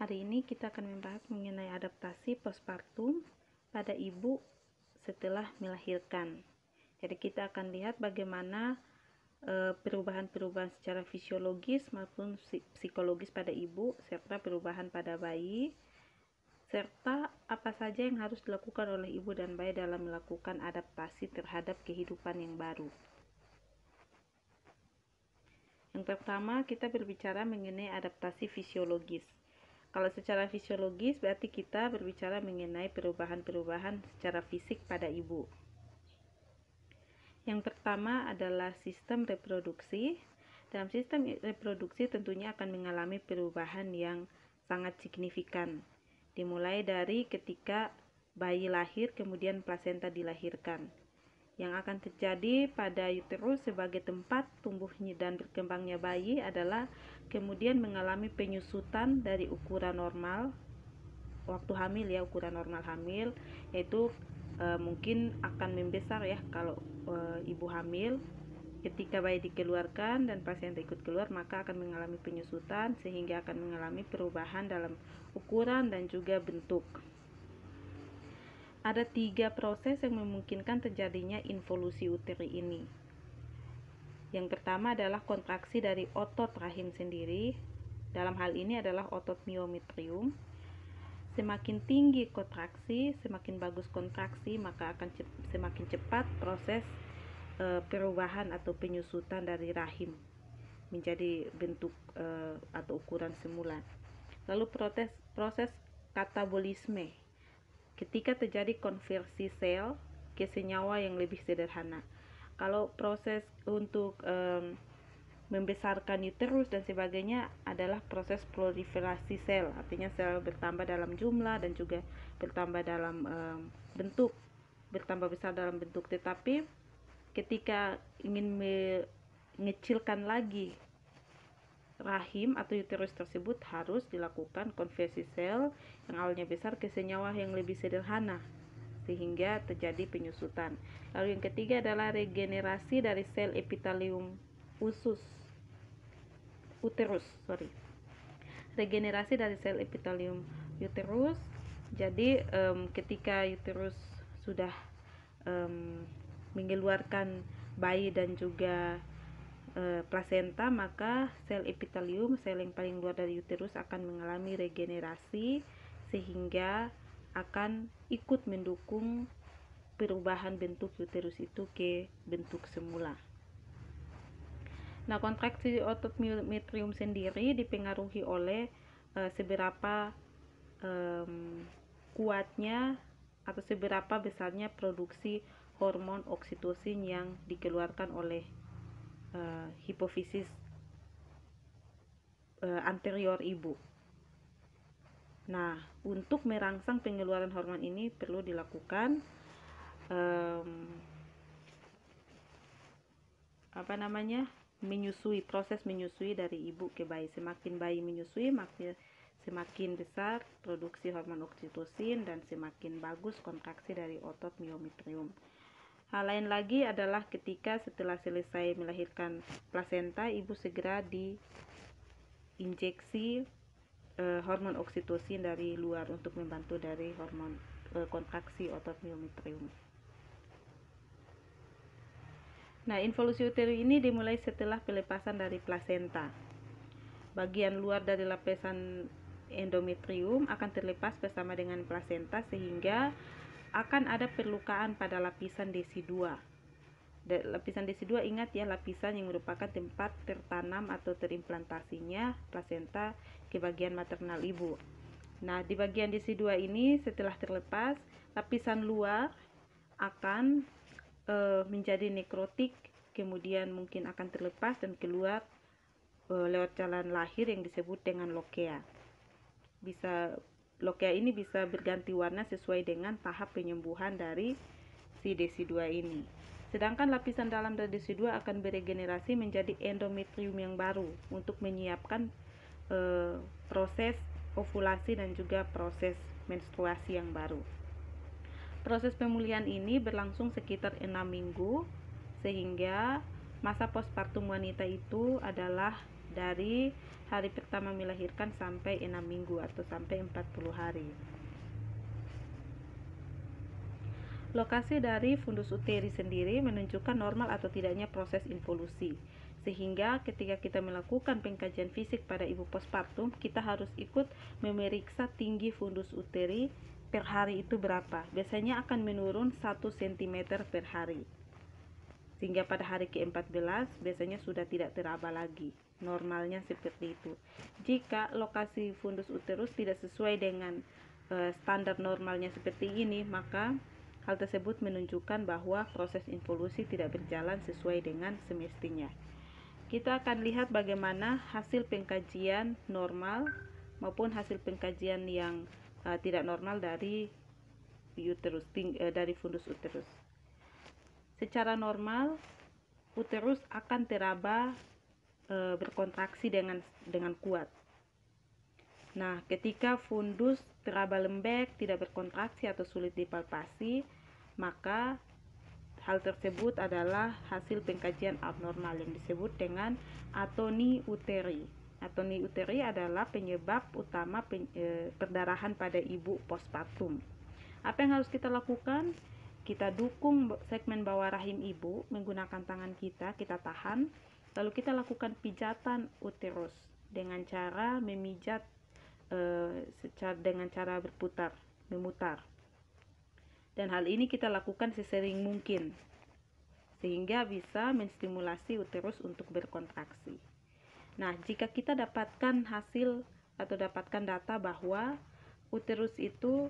Hari ini kita akan membahas mengenai adaptasi postpartum pada ibu setelah melahirkan. Jadi kita akan lihat bagaimana perubahan-perubahan secara fisiologis maupun psikologis pada ibu, serta perubahan pada bayi, serta apa saja yang harus dilakukan oleh ibu dan bayi dalam melakukan adaptasi terhadap kehidupan yang baru. Yang pertama, kita berbicara mengenai adaptasi fisiologis. Kalau secara fisiologis berarti kita berbicara mengenai perubahan-perubahan secara fisik pada ibu. Yang pertama adalah sistem reproduksi. Dalam sistem reproduksi tentunya akan mengalami perubahan yang sangat signifikan. Dimulai dari ketika bayi lahir kemudian plasenta dilahirkan. Yang akan terjadi pada uterus sebagai tempat tumbuhnya dan berkembangnya bayi adalah kemudian mengalami penyusutan dari ukuran normal waktu hamil, ukuran normal hamil, yaitu mungkin akan membesar kalau ibu hamil. Ketika bayi dikeluarkan dan plasenta ikut keluar, maka akan mengalami penyusutan sehingga akan mengalami perubahan dalam ukuran dan juga bentuk. Ada 3 proses yang memungkinkan terjadinya involusi uteri ini. Yang pertama adalah kontraksi dari otot rahim sendiri. Dalam hal ini adalah otot myometrium. Semakin tinggi kontraksi, semakin bagus kontraksi, maka akan semakin cepat proses perubahan atau penyusutan dari rahim menjadi bentuk atau ukuran semula. Lalu proses katabolisme. Ketika terjadi konversi sel ke senyawa yang lebih sederhana. Kalau proses untuk membesarkan uterus dan sebagainya adalah proses proliferasi sel, artinya sel bertambah dalam jumlah dan juga bertambah dalam bentuk, bertambah besar dalam bentuk. Tetapi ketika ingin mengecilkan lagi rahim atau uterus tersebut, harus dilakukan konversi sel yang awalnya besar ke senyawa yang lebih sederhana sehingga terjadi penyusutan. Lalu yang ketiga adalah regenerasi dari sel epitelium uterus. Regenerasi dari sel epitelium uterus. Jadi ketika uterus sudah mengeluarkan bayi dan juga plasenta, maka sel epitelium, sel yang paling luar dari uterus, akan mengalami regenerasi sehingga akan ikut mendukung perubahan bentuk uterus itu ke bentuk semula. Nah, kontraksi otot myometrium sendiri dipengaruhi oleh seberapa kuatnya atau seberapa besarnya produksi hormon oksitosin yang dikeluarkan oleh hipofisis anterior ibu. Nah, untuk merangsang pengeluaran hormon ini perlu dilakukan proses menyusui dari ibu ke bayi. Semakin bayi menyusui, semakin besar produksi hormon oksitosin dan semakin bagus kontraksi dari otot myometrium. Hal lain lagi adalah ketika setelah selesai melahirkan plasenta, ibu segera diinjeksi hormon oksitosin dari luar untuk membantu dari hormon kontraksi otot myometrium. Nah, involusi uteri ini dimulai setelah pelepasan dari plasenta. Bagian luar dari lapisan endometrium akan terlepas bersama dengan plasenta sehingga akan ada perlukaan pada lapisan desi-2. Lapisan desi-2, ingat lapisan yang merupakan tempat tertanam atau terimplantasinya plasenta ke bagian maternal ibu. Nah, di bagian desi-2 ini setelah terlepas, lapisan luar akan menjadi nekrotik, kemudian mungkin akan terlepas dan keluar lewat jalan lahir yang disebut dengan lokea. Lokea ini bisa berganti warna sesuai dengan tahap penyembuhan dari si desi-2 ini. Sedangkan lapisan dalam dari desi-2 akan beregenerasi menjadi endometrium yang baru untuk menyiapkan proses ovulasi dan juga proses menstruasi yang baru. Proses pemulihan ini berlangsung sekitar 6 minggu, sehingga masa postpartum wanita itu adalah dari hari pertama melahirkan sampai 6 minggu atau sampai 40 hari. Lokasi dari fundus uteri sendiri menunjukkan normal atau tidaknya proses involusi. Sehingga ketika kita melakukan pengkajian fisik pada ibu postpartum, kita harus ikut memeriksa tinggi fundus uteri per hari itu berapa. Biasanya akan menurun 1 cm per hari. Sehingga pada hari ke-14 biasanya sudah tidak teraba lagi. Normalnya seperti itu. Jika lokasi fundus uterus tidak sesuai dengan standar normalnya seperti ini, maka hal tersebut menunjukkan bahwa proses involusi tidak berjalan sesuai dengan semestinya. Kita akan lihat bagaimana hasil pengkajian normal maupun hasil pengkajian yang tidak normal dari uterus, dari fundus uterus. Secara normal, uterus akan teraba berkontraksi dengan kuat. Nah, ketika fundus teraba lembek, tidak berkontraksi atau sulit dipalpasi, maka hal tersebut adalah hasil pengkajian abnormal yang disebut dengan atoni uteri. Atoni uteri adalah penyebab utama perdarahan pada ibu postpartum. Apa yang harus kita lakukan? Kita dukung segmen bawah rahim ibu menggunakan tangan kita tahan, lalu kita lakukan pijatan uterus dengan cara memijat dengan cara memutar. Dan hal ini kita lakukan sesering mungkin sehingga bisa menstimulasi uterus untuk berkontraksi. Nah, jika kita dapatkan hasil atau dapatkan data bahwa uterus itu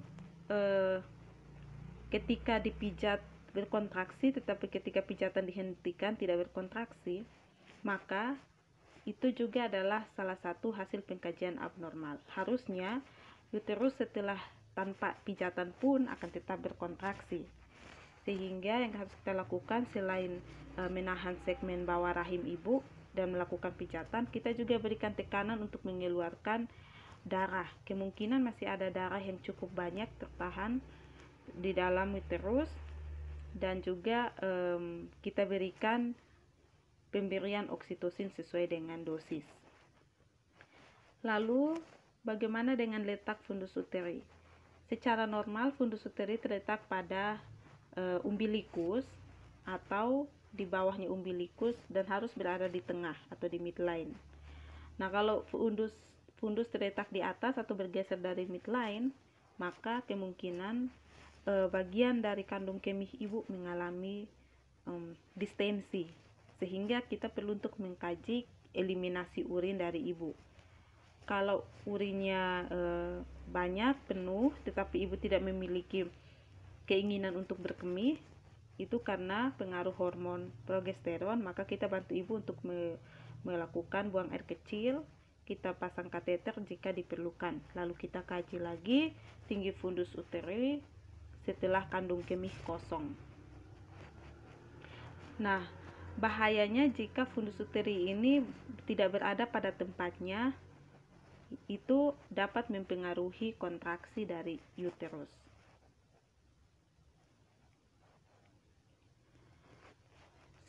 ketika dipijat berkontraksi, tetapi ketika pijatan dihentikan tidak berkontraksi, maka itu juga adalah salah satu hasil pengkajian abnormal. Harusnya uterus setelah tanpa pijatan pun akan tetap berkontraksi. Sehingga yang harus kita lakukan selain menahan segmen bawah rahim ibu dan melakukan pijatan, kita juga berikan tekanan untuk mengeluarkan darah. Kemungkinan masih ada darah yang cukup banyak tertahan di dalam uterus, dan juga kita berikan pemberian oksitosin sesuai dengan dosis. Lalu, bagaimana dengan letak fundus uteri? Secara normal, fundus uteri terletak pada umbilikus atau di bawahnya umbilikus dan harus berada di tengah atau di midline. Nah, kalau fundus terletak di atas atau bergeser dari midline, maka kemungkinan bagian dari kandung kemih ibu mengalami distensi, sehingga kita perlu untuk mengkaji eliminasi urin dari ibu. Kalau urinnya banyak, penuh, tetapi ibu tidak memiliki keinginan untuk berkemih, itu karena pengaruh hormon progesteron, maka kita bantu ibu untuk melakukan buang air kecil, kita pasang kateter jika diperlukan. Lalu kita kaji lagi tinggi fundus uteri setelah kandung kemih kosong. Nah, bahayanya jika fundus uteri ini tidak berada pada tempatnya, itu dapat mempengaruhi kontraksi dari uterus.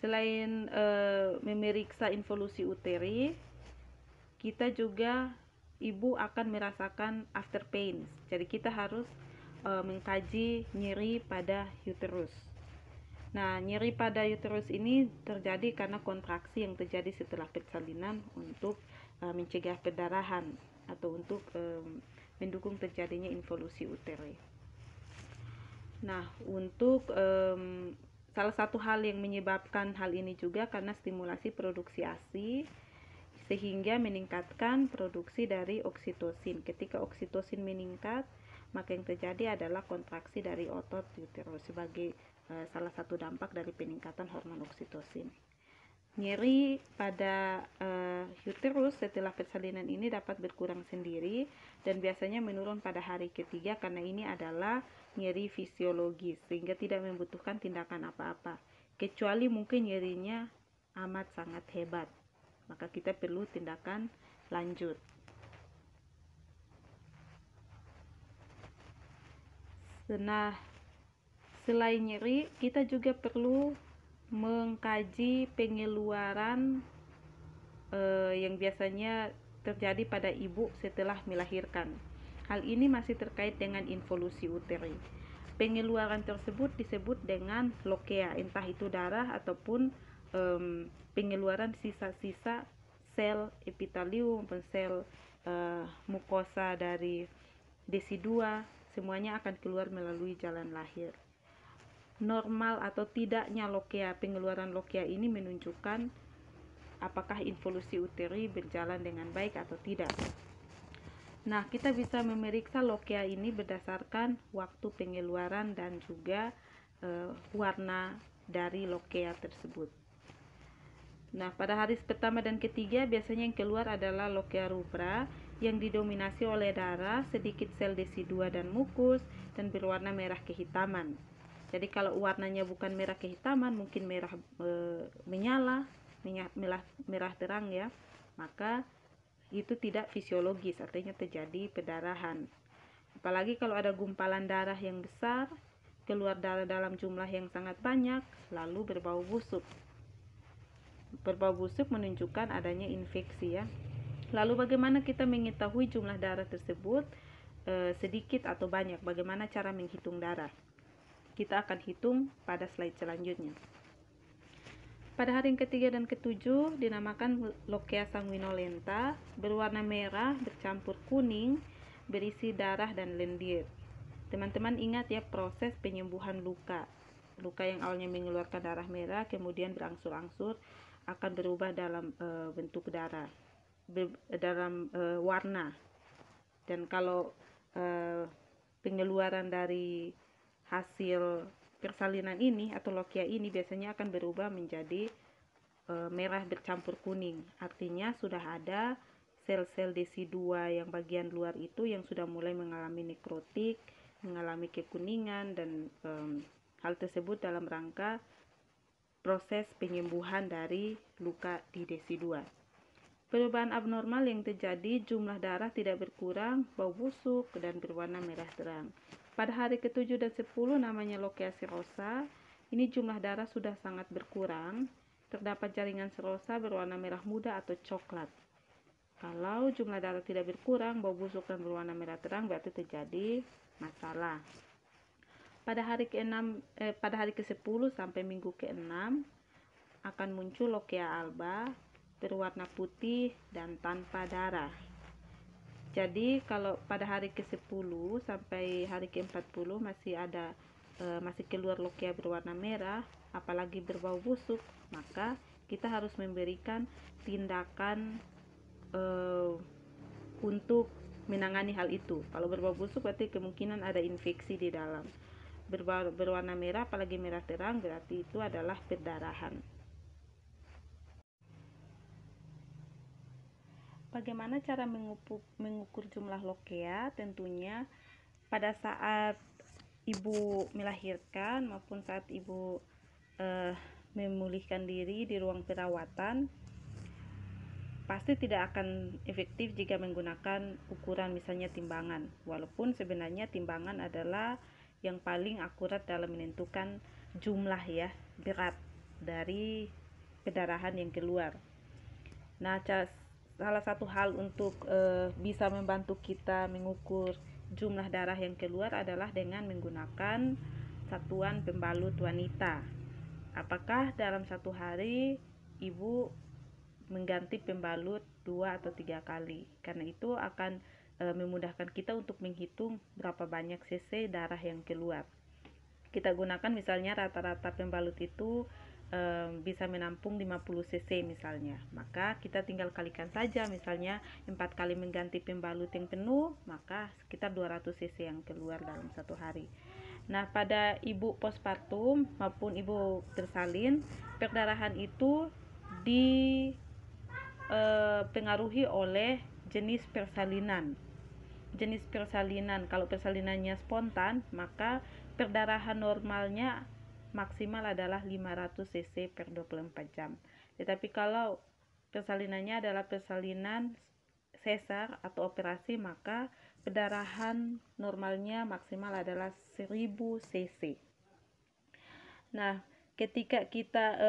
Selain memeriksa involusi uteri, kita juga ibu akan merasakan after pains. Jadi kita harus mengkaji nyeri pada uterus. Nah, nyeri pada uterus ini terjadi karena kontraksi yang terjadi setelah persalinan untuk mencegah perdarahan atau untuk mendukung terjadinya involusi uteri. Nah, untuk salah satu hal yang menyebabkan hal ini juga karena stimulasi produksi ASI, sehingga meningkatkan produksi dari oksitosin. Ketika oksitosin meningkat, maka yang terjadi adalah kontraksi dari otot uterus sebagai salah satu dampak dari peningkatan hormon oksitosin. Nyeri pada uterus setelah persalinan ini dapat berkurang sendiri dan biasanya menurun pada hari ketiga karena ini adalah nyeri fisiologis sehingga tidak membutuhkan tindakan apa-apa, kecuali mungkin nyerinya amat sangat hebat, maka kita perlu tindakan lanjut. Nah, selain nyeri, kita juga perlu mengkaji pengeluaran yang biasanya terjadi pada ibu setelah melahirkan. Hal ini masih terkait dengan involusi uteri. Pengeluaran tersebut disebut dengan lokea, entah itu darah ataupun pengeluaran sisa-sisa sel epitelium maupun sel mukosa dari desidua, semuanya akan keluar melalui jalan lahir. Normal atau tidaknya lokea, pengeluaran lokea ini menunjukkan apakah involusi uteri berjalan dengan baik atau tidak. Nah, kita bisa memeriksa lokea ini berdasarkan waktu pengeluaran dan juga warna dari lokea tersebut. Nah, pada hari pertama dan ketiga biasanya yang keluar adalah lokea rubra yang didominasi oleh darah, sedikit sel desidua dan mukus, dan berwarna merah kehitaman. Jadi kalau warnanya bukan merah kehitaman, mungkin merah menyala, merah terang ya, maka itu tidak fisiologis, artinya terjadi perdarahan. Apalagi kalau ada gumpalan darah yang besar, keluar darah dalam jumlah yang sangat banyak, lalu berbau busuk. Berbau busuk menunjukkan adanya infeksi ya. Lalu bagaimana kita mengetahui jumlah darah tersebut sedikit atau banyak? Bagaimana cara menghitung darah? Kita akan hitung pada slide selanjutnya. Pada hari yang ketiga dan ketujuh dinamakan lokea sanguinolenta, berwarna merah bercampur kuning, berisi darah dan lendir. Teman-teman ingat ya proses penyembuhan luka. Luka yang awalnya mengeluarkan darah merah kemudian berangsur-angsur akan berubah dalam bentuk darah, dalam warna. Dan kalau pengeluaran dari hasil persalinan ini atau lokea ini biasanya akan berubah menjadi merah bercampur kuning. Artinya sudah ada sel-sel desidua yang bagian luar itu yang sudah mulai mengalami nekrotik, mengalami kekuningan, dan hal tersebut dalam rangka proses penyembuhan dari luka di desidua. Perubahan abnormal yang terjadi, jumlah darah tidak berkurang, bau busuk, dan berwarna merah terang. Pada hari ke-7 dan 10 namanya lokea serosa. Ini jumlah darah sudah sangat berkurang. Terdapat jaringan serosa berwarna merah muda atau coklat. Kalau jumlah darah tidak berkurang, bau busuk dan berwarna merah terang, berarti terjadi masalah. Pada hari ke-10 sampai minggu ke-6 akan muncul lokea alba, berwarna putih dan tanpa darah. Jadi kalau pada hari ke-10 sampai hari ke-40 masih keluar lokea berwarna merah, apalagi berbau busuk, maka kita harus memberikan tindakan untuk menangani hal itu. Kalau berbau busuk berarti kemungkinan ada infeksi di dalam. Berwarna merah apalagi merah terang berarti itu adalah perdarahan. Bagaimana cara mengukur jumlah lokea? Tentunya pada saat ibu melahirkan maupun saat ibu memulihkan diri di ruang perawatan, pasti tidak akan efektif jika menggunakan ukuran misalnya timbangan. Walaupun sebenarnya timbangan adalah yang paling akurat dalam menentukan jumlah ya, berat dari perdarahan yang keluar. Nah, salah satu hal untuk bisa membantu kita mengukur jumlah darah yang keluar adalah dengan menggunakan satuan pembalut wanita. Apakah dalam satu hari ibu mengganti pembalut 2 atau 3 kali? Karena itu akan memudahkan kita untuk menghitung berapa banyak cc darah yang keluar. Kita gunakan misalnya rata-rata pembalut itu bisa menampung 50 cc misalnya, maka kita tinggal kalikan saja, misalnya 4 kali mengganti pembalut yang penuh, maka sekitar 200 cc yang keluar dalam satu hari. Nah, pada ibu postpartum maupun ibu bersalin, perdarahan itu dipengaruhi oleh jenis persalinan. Kalau persalinannya spontan, maka perdarahan normalnya maksimal adalah 500 cc per 24 jam. Tetapi kalau persalinannya adalah persalinan sesar atau operasi, maka perdarahan normalnya maksimal adalah 1000 cc. Nah, ketika kita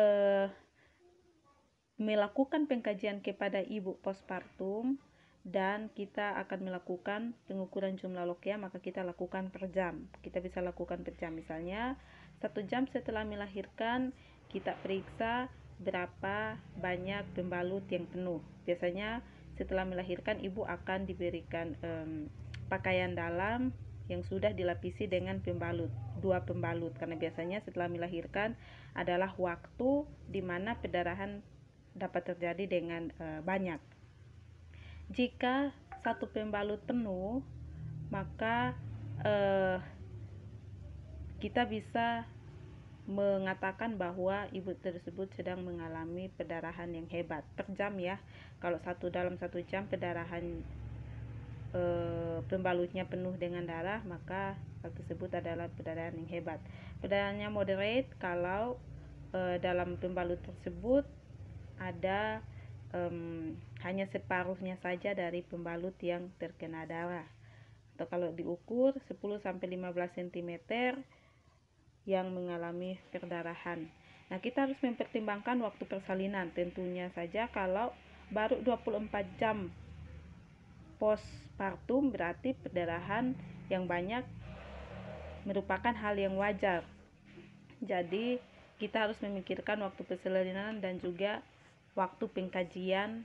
melakukan pengkajian kepada ibu postpartum dan kita akan melakukan pengukuran jumlah lokea, maka kita lakukan per jam. Kita bisa lakukan per jam, misalnya 1 jam setelah melahirkan kita periksa berapa banyak pembalut yang penuh. Biasanya setelah melahirkan ibu akan diberikan pakaian dalam yang sudah dilapisi dengan pembalut, 2 pembalut, karena biasanya setelah melahirkan adalah waktu di mana perdarahan dapat terjadi dengan banyak. Jika 1 pembalut penuh, maka kita bisa mengatakan bahwa ibu tersebut sedang mengalami perdarahan yang hebat per jam ya. Kalau dalam 1 jam perdarahan pembalutnya penuh dengan darah, maka hal tersebut adalah perdarahan yang hebat. Perdarahannya moderate kalau dalam pembalut tersebut ada hanya separuhnya saja dari pembalut yang terkena darah, atau kalau diukur 10-15 cm yang mengalami perdarahan. Nah, kita harus mempertimbangkan waktu persalinan. Tentunya saja kalau baru 24 jam postpartum berarti perdarahan yang banyak merupakan hal yang wajar. Jadi kita harus memikirkan waktu persalinan dan juga waktu pengkajian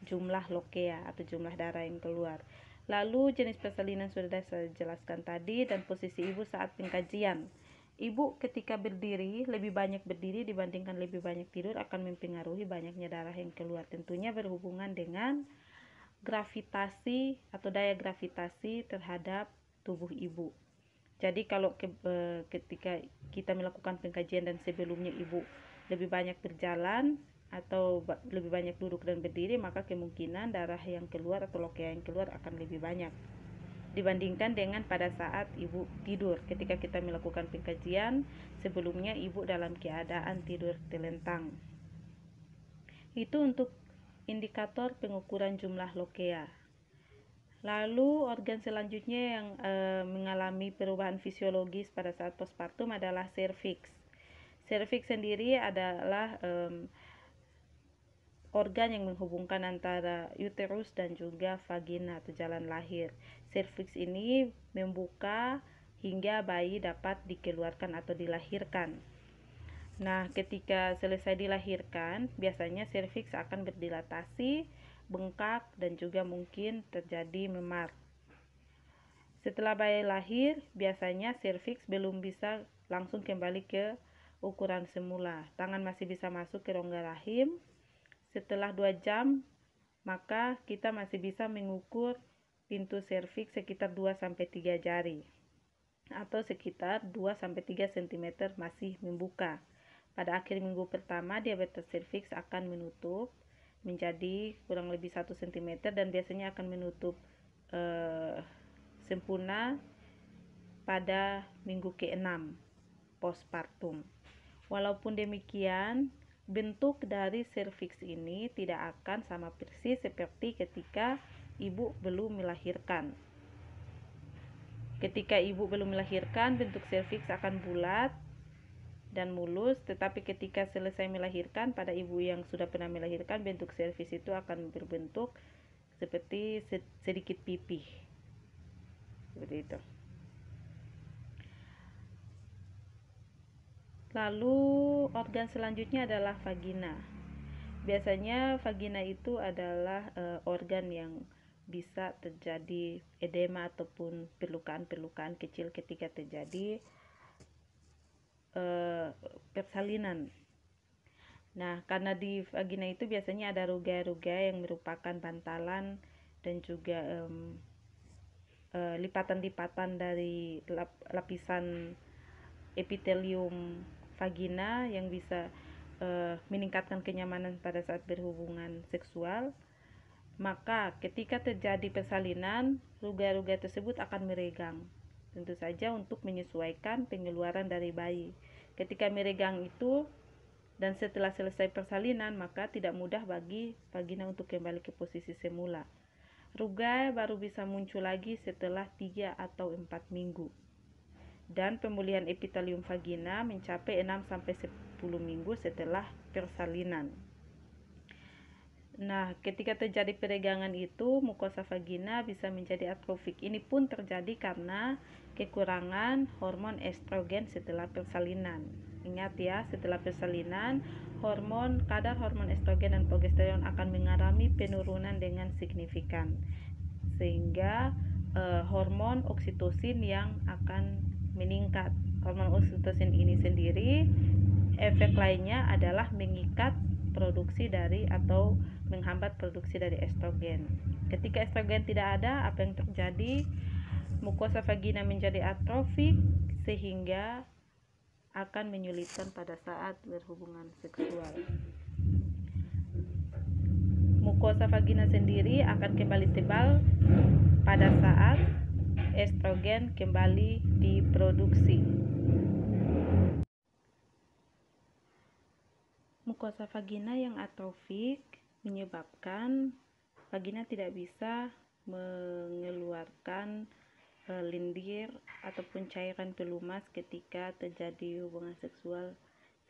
jumlah lokea atau jumlah darah yang keluar. Lalu jenis persalinan sudah saya jelaskan tadi dan posisi ibu saat pengkajian. Ibu ketika berdiri, lebih banyak berdiri dibandingkan lebih banyak tidur akan mempengaruhi banyaknya darah yang keluar. Tentunya berhubungan dengan gravitasi atau daya gravitasi terhadap tubuh ibu. Jadi kalau ketika kita melakukan pengkajian dan sebelumnya ibu lebih banyak berjalan atau lebih banyak duduk dan berdiri, maka kemungkinan darah yang keluar atau lokea yang keluar akan lebih banyak dibandingkan dengan pada saat ibu tidur. Ketika kita melakukan pengkajian sebelumnya ibu dalam keadaan tidur telentang. Itu untuk indikator pengukuran jumlah lokea. Lalu organ selanjutnya yang mengalami perubahan fisiologis pada saat postpartum adalah serviks. Serviks sendiri adalah organ yang menghubungkan antara uterus dan juga vagina atau jalan lahir. Serviks ini membuka hingga bayi dapat dikeluarkan atau dilahirkan. Nah, ketika selesai dilahirkan, biasanya serviks akan berdilatasi, bengkak, dan juga mungkin terjadi memar. Setelah bayi lahir, biasanya serviks belum bisa langsung kembali ke ukuran semula. Tangan masih bisa masuk ke rongga rahim. Setelah 2 jam, maka kita masih bisa mengukur pintu serviks sekitar 2-3 jari atau sekitar 2-3 cm masih membuka. Pada akhir minggu pertama, diameter serviks akan menutup menjadi kurang lebih 1 cm dan biasanya akan menutup sempurna pada minggu ke-6 postpartum. Walaupun demikian, bentuk dari serviks ini tidak akan sama persis seperti ketika ibu belum melahirkan. Ketika ibu belum melahirkan, bentuk serviks akan bulat dan mulus, tetapi ketika selesai melahirkan, pada ibu yang sudah pernah melahirkan, bentuk serviks itu akan berbentuk seperti sedikit pipih. Seperti itu. Lalu organ selanjutnya adalah vagina. Biasanya vagina itu adalah organ yang bisa terjadi edema ataupun perlukaan-perlukaan kecil ketika terjadi persalinan. Nah, karena di vagina itu biasanya ada ruga-ruga yang merupakan bantalan dan juga lipatan-lipatan dari lapisan epitelium vagina yang bisa meningkatkan kenyamanan pada saat berhubungan seksual. Maka ketika terjadi persalinan, ruga-ruga tersebut akan meregang, tentu saja untuk menyesuaikan pengeluaran dari bayi. Ketika meregang itu dan setelah selesai persalinan, maka tidak mudah bagi vagina untuk kembali ke posisi semula. Ruga baru bisa muncul lagi setelah 3 atau 4 minggu. Dan pemulihan epitelium vagina mencapai 6-10 minggu setelah persalinan. Nah, ketika terjadi peregangan itu, mukosa vagina bisa menjadi atrofik. Ini pun terjadi karena kekurangan hormon estrogen setelah persalinan. Ingat ya, setelah persalinan, kadar hormon estrogen dan progesteron akan mengalami penurunan dengan signifikan. Sehingga hormon oksitosin yang akan meningkat. Hormon oksitosin ini sendiri, efek lainnya adalah mengikat produksi dari atau menghambat produksi dari estrogen. Ketika estrogen tidak ada, apa yang terjadi? Mukosa vagina menjadi atrofik sehingga akan menyulitkan pada saat berhubungan seksual. Mukosa vagina sendiri akan kembali tebal pada saat estrogen kembali diproduksi. Mukosa vagina yang atrofik menyebabkan vagina tidak bisa mengeluarkan lendir ataupun cairan pelumas ketika terjadi hubungan seksual,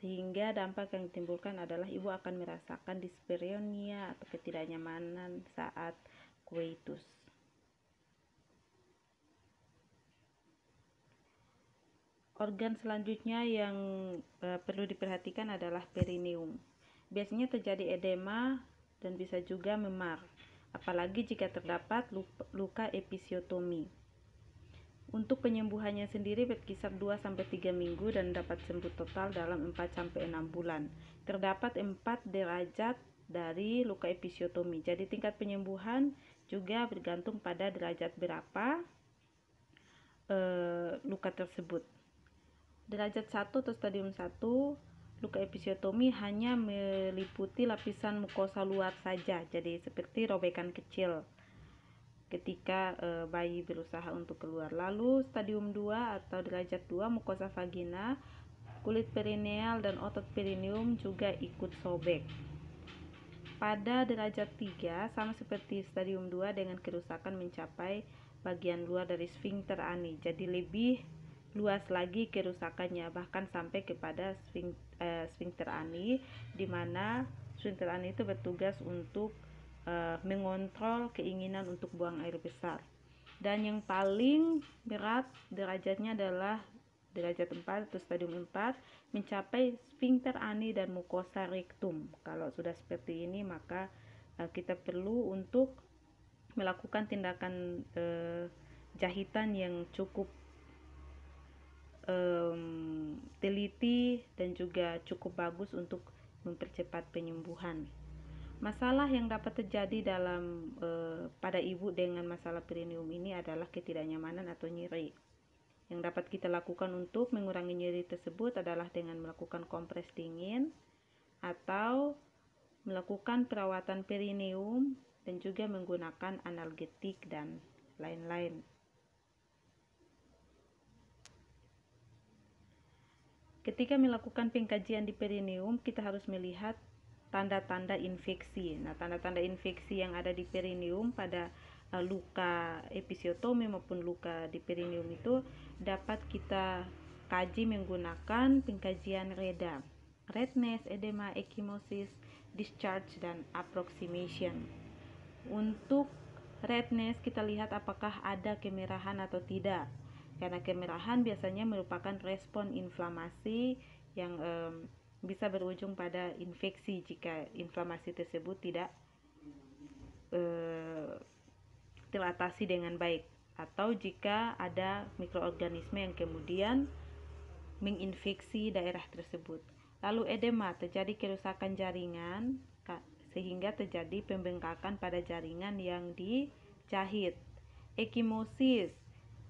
sehingga dampak yang ditimbulkan adalah ibu akan merasakan dispareunia atau ketidaknyamanan saat coitus. Organ selanjutnya yang perlu diperhatikan adalah perineum. Biasanya terjadi edema dan bisa juga memar, apalagi jika terdapat luka episiotomi. Untuk penyembuhannya sendiri berkisar 2-3 minggu dan dapat sembuh total dalam 4-6 bulan. Terdapat 4 derajat dari luka episiotomi. Jadi tingkat penyembuhan juga bergantung pada derajat berapa luka tersebut. Derajat 1 atau stadium 1, luka episiotomi hanya meliputi lapisan mukosa luar saja, jadi seperti robekan kecil ketika bayi berusaha untuk keluar. Lalu stadium 2 atau derajat 2, mukosa vagina, kulit perineal dan otot perineum juga ikut sobek. Pada derajat 3, sama seperti stadium 2 dengan kerusakan mencapai bagian luar dari sphincter ani, jadi lebih luas lagi kerusakannya, bahkan sampai kepada sphincter ani, di mana sphincter ani itu bertugas untuk mengontrol keinginan untuk buang air besar. Dan yang paling berat derajatnya adalah derajat 4 atau stadium 4, mencapai sphincter ani dan mukosa rectum. Kalau sudah seperti ini, maka kita perlu untuk melakukan tindakan jahitan yang cukup teliti dan juga cukup bagus untuk mempercepat penyembuhan. Masalah yang dapat terjadi pada ibu dengan masalah perineum ini adalah ketidaknyamanan atau nyeri. Yang dapat kita lakukan untuk mengurangi nyeri tersebut adalah dengan melakukan kompres dingin atau melakukan perawatan perineum dan juga menggunakan analgetik dan lain-lain. Ketika melakukan pengkajian di perineum, kita harus melihat tanda-tanda infeksi. Nah, tanda-tanda infeksi yang ada di perineum pada luka episiotomi maupun luka di perineum itu dapat kita kaji menggunakan pengkajian REDA: redness, edema, ecchymosis, discharge, dan approximation. Untuk redness, kita lihat apakah ada kemerahan atau tidak. Karena kemerahan biasanya merupakan respon inflamasi yang bisa berujung pada infeksi jika inflamasi tersebut tidak teratasi dengan baik, atau jika ada mikroorganisme yang kemudian menginfeksi daerah tersebut. Lalu edema, terjadi kerusakan jaringan sehingga terjadi pembengkakan pada jaringan yang dijahit. Ecchymosis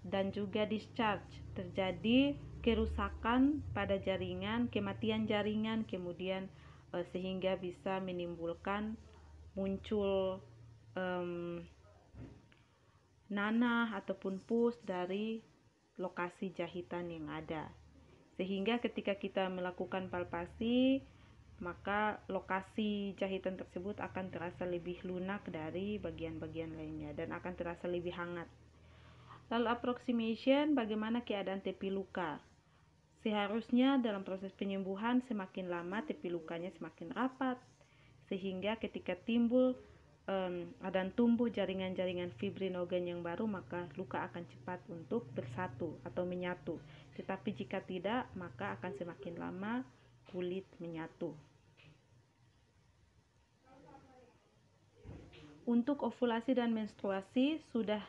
dan juga discharge, terjadi kerusakan pada jaringan, kematian jaringan, kemudian sehingga bisa menimbulkan muncul nanah ataupun pus dari lokasi jahitan yang ada, sehingga ketika kita melakukan palpasi, maka lokasi jahitan tersebut akan terasa lebih lunak dari bagian-bagian lainnya dan akan terasa lebih hangat. Lalu approximation, bagaimana keadaan tepi luka? Seharusnya dalam proses penyembuhan semakin lama tepi lukanya semakin rapat, sehingga ketika timbul dan tumbuh jaringan-jaringan fibrinogen yang baru, maka luka akan cepat untuk bersatu atau menyatu. Tetapi jika tidak, maka akan semakin lama kulit menyatu. Untuk ovulasi dan menstruasi sudah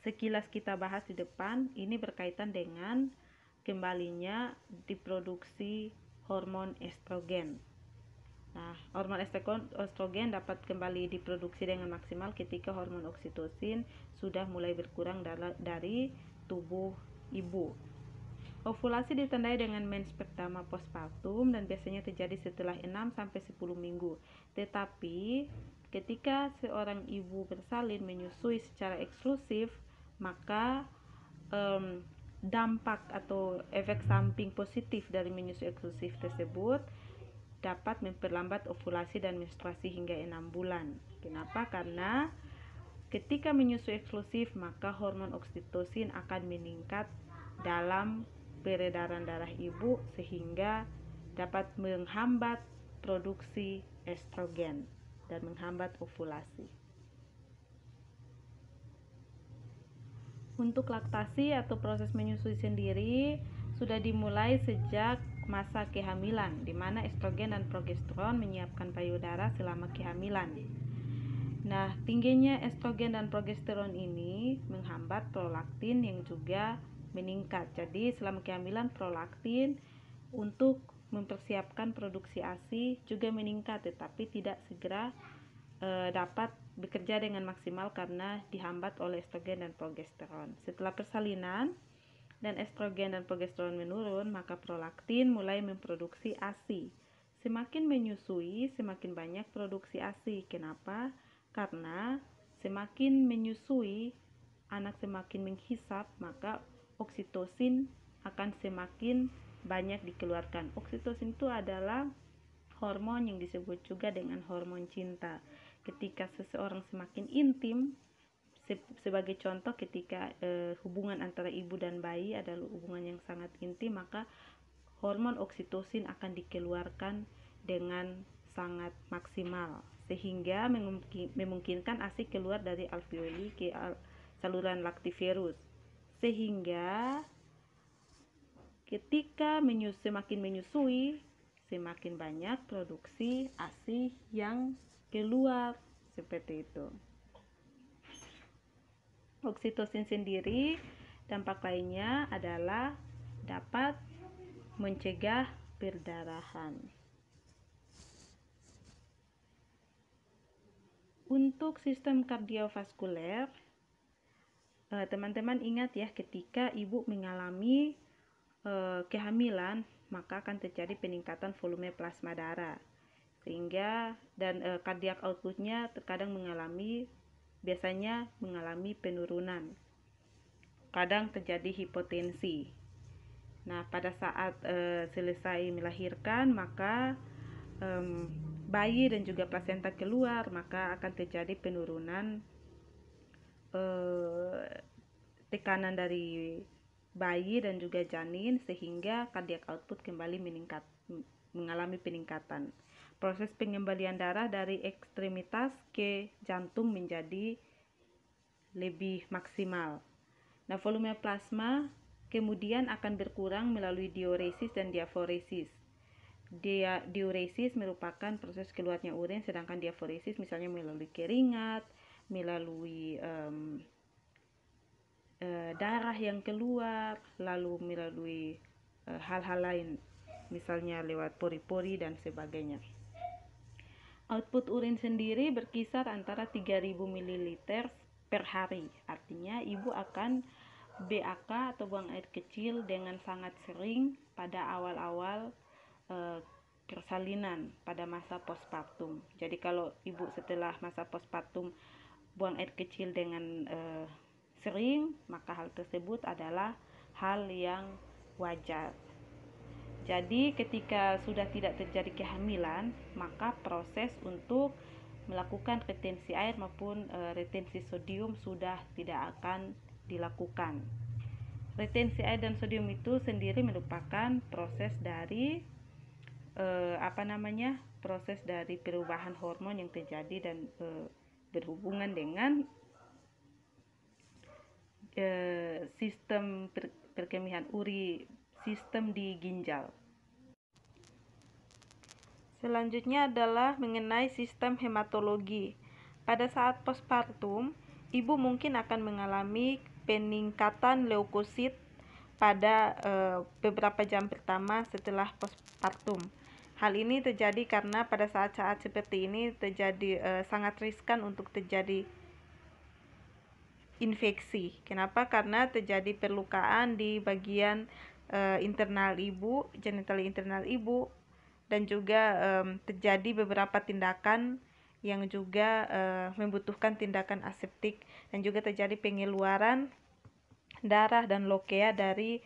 sekilas kita bahas di depan. Ini berkaitan dengan kembalinya diproduksi hormon estrogen. Nah, hormon estrogen dapat kembali diproduksi dengan maksimal ketika hormon oksitosin sudah mulai berkurang dari tubuh ibu. Ovulasi ditandai dengan mens pertama postpartum dan biasanya terjadi setelah 6-10 minggu. Tetapi ketika seorang ibu bersalin menyusui secara eksklusif, maka dampak atau efek samping positif dari menyusui eksklusif tersebut dapat memperlambat ovulasi dan menstruasi hingga 6 bulan. Kenapa? Karena ketika menyusui eksklusif, maka hormon oksitosin akan meningkat dalam peredaran darah ibu sehingga dapat menghambat produksi estrogen dan menghambat ovulasi. Untuk laktasi atau proses menyusui sendiri sudah dimulai sejak masa kehamilan, di mana estrogen dan progesteron menyiapkan payudara selama kehamilan. Nah, tingginya estrogen dan progesteron ini menghambat prolaktin yang juga meningkat. Jadi, selama kehamilan prolaktin untuk mempersiapkan produksi ASI juga meningkat, tetapi tidak segera dapat bekerja dengan maksimal karena dihambat oleh estrogen dan progesteron. Setelah persalinan dan estrogen dan progesteron menurun, maka prolaktin mulai memproduksi ASI. Semakin menyusui, semakin banyak produksi ASI. Kenapa? Karena semakin menyusui, anak semakin menghisap, maka oksitosin akan semakin banyak dikeluarkan. Oksitosin itu adalah hormon yang disebut juga dengan hormon cinta. Ketika seseorang semakin intim, sebagai contoh ketika hubungan antara ibu dan bayi adalah hubungan yang sangat intim, maka hormon oksitosin akan dikeluarkan dengan sangat maksimal sehingga memungkinkan ASI keluar dari alveoli ke saluran lactiferus, sehingga ketika semakin menyusui semakin banyak produksi ASI yang keluar seperti itu. Oksitosin sendiri dampak lainnya adalah dapat mencegah perdarahan. Untuk sistem kardiovaskuler, teman-teman ingat ya, ketika ibu mengalami kehamilan, maka akan terjadi peningkatan volume plasma darah, sehingga cardiac outputnya terkadang biasanya mengalami penurunan, kadang terjadi hipotensi. Nah, pada saat selesai melahirkan, maka bayi dan juga plasenta keluar, maka akan terjadi penurunan tekanan dari bayi dan juga janin, sehingga cardiac output kembali mengalami peningkatan. Proses pengembalian darah dari ekstremitas ke jantung menjadi lebih maksimal. Nah, volume plasma kemudian akan berkurang melalui diuresis dan diaforesis. Diuresis merupakan proses keluarnya urin, sedangkan diaforesis misalnya melalui keringat, melalui darah yang keluar, lalu melalui hal-hal lain, misalnya lewat pori-pori dan sebagainya. Output urin sendiri berkisar antara 3000 ml per hari. Artinya ibu akan BAK atau buang air kecil dengan sangat sering pada awal-awal persalinan pada masa postpartum. Jadi kalau ibu setelah masa postpartum buang air kecil dengan sering, maka hal tersebut adalah hal yang wajar. Jadi ketika sudah tidak terjadi kehamilan, maka proses untuk melakukan retensi air maupun retensi sodium sudah tidak akan dilakukan. Retensi air dan sodium itu sendiri merupakan proses dari proses dari perubahan hormon yang terjadi dan berhubungan dengan sistem perkemihan uri, sistem di ginjal. Selanjutnya adalah mengenai sistem hematologi. Pada saat postpartum, ibu mungkin akan mengalami peningkatan leukosit pada beberapa jam pertama setelah postpartum. Hal ini terjadi karena pada saat-saat seperti ini terjadi sangat riskan untuk terjadi infeksi. Kenapa? Karena terjadi perlukaan di bagian internal ibu, genital internal ibu, dan juga terjadi beberapa tindakan yang juga membutuhkan tindakan aseptik, dan juga terjadi pengeluaran darah dan lokea dari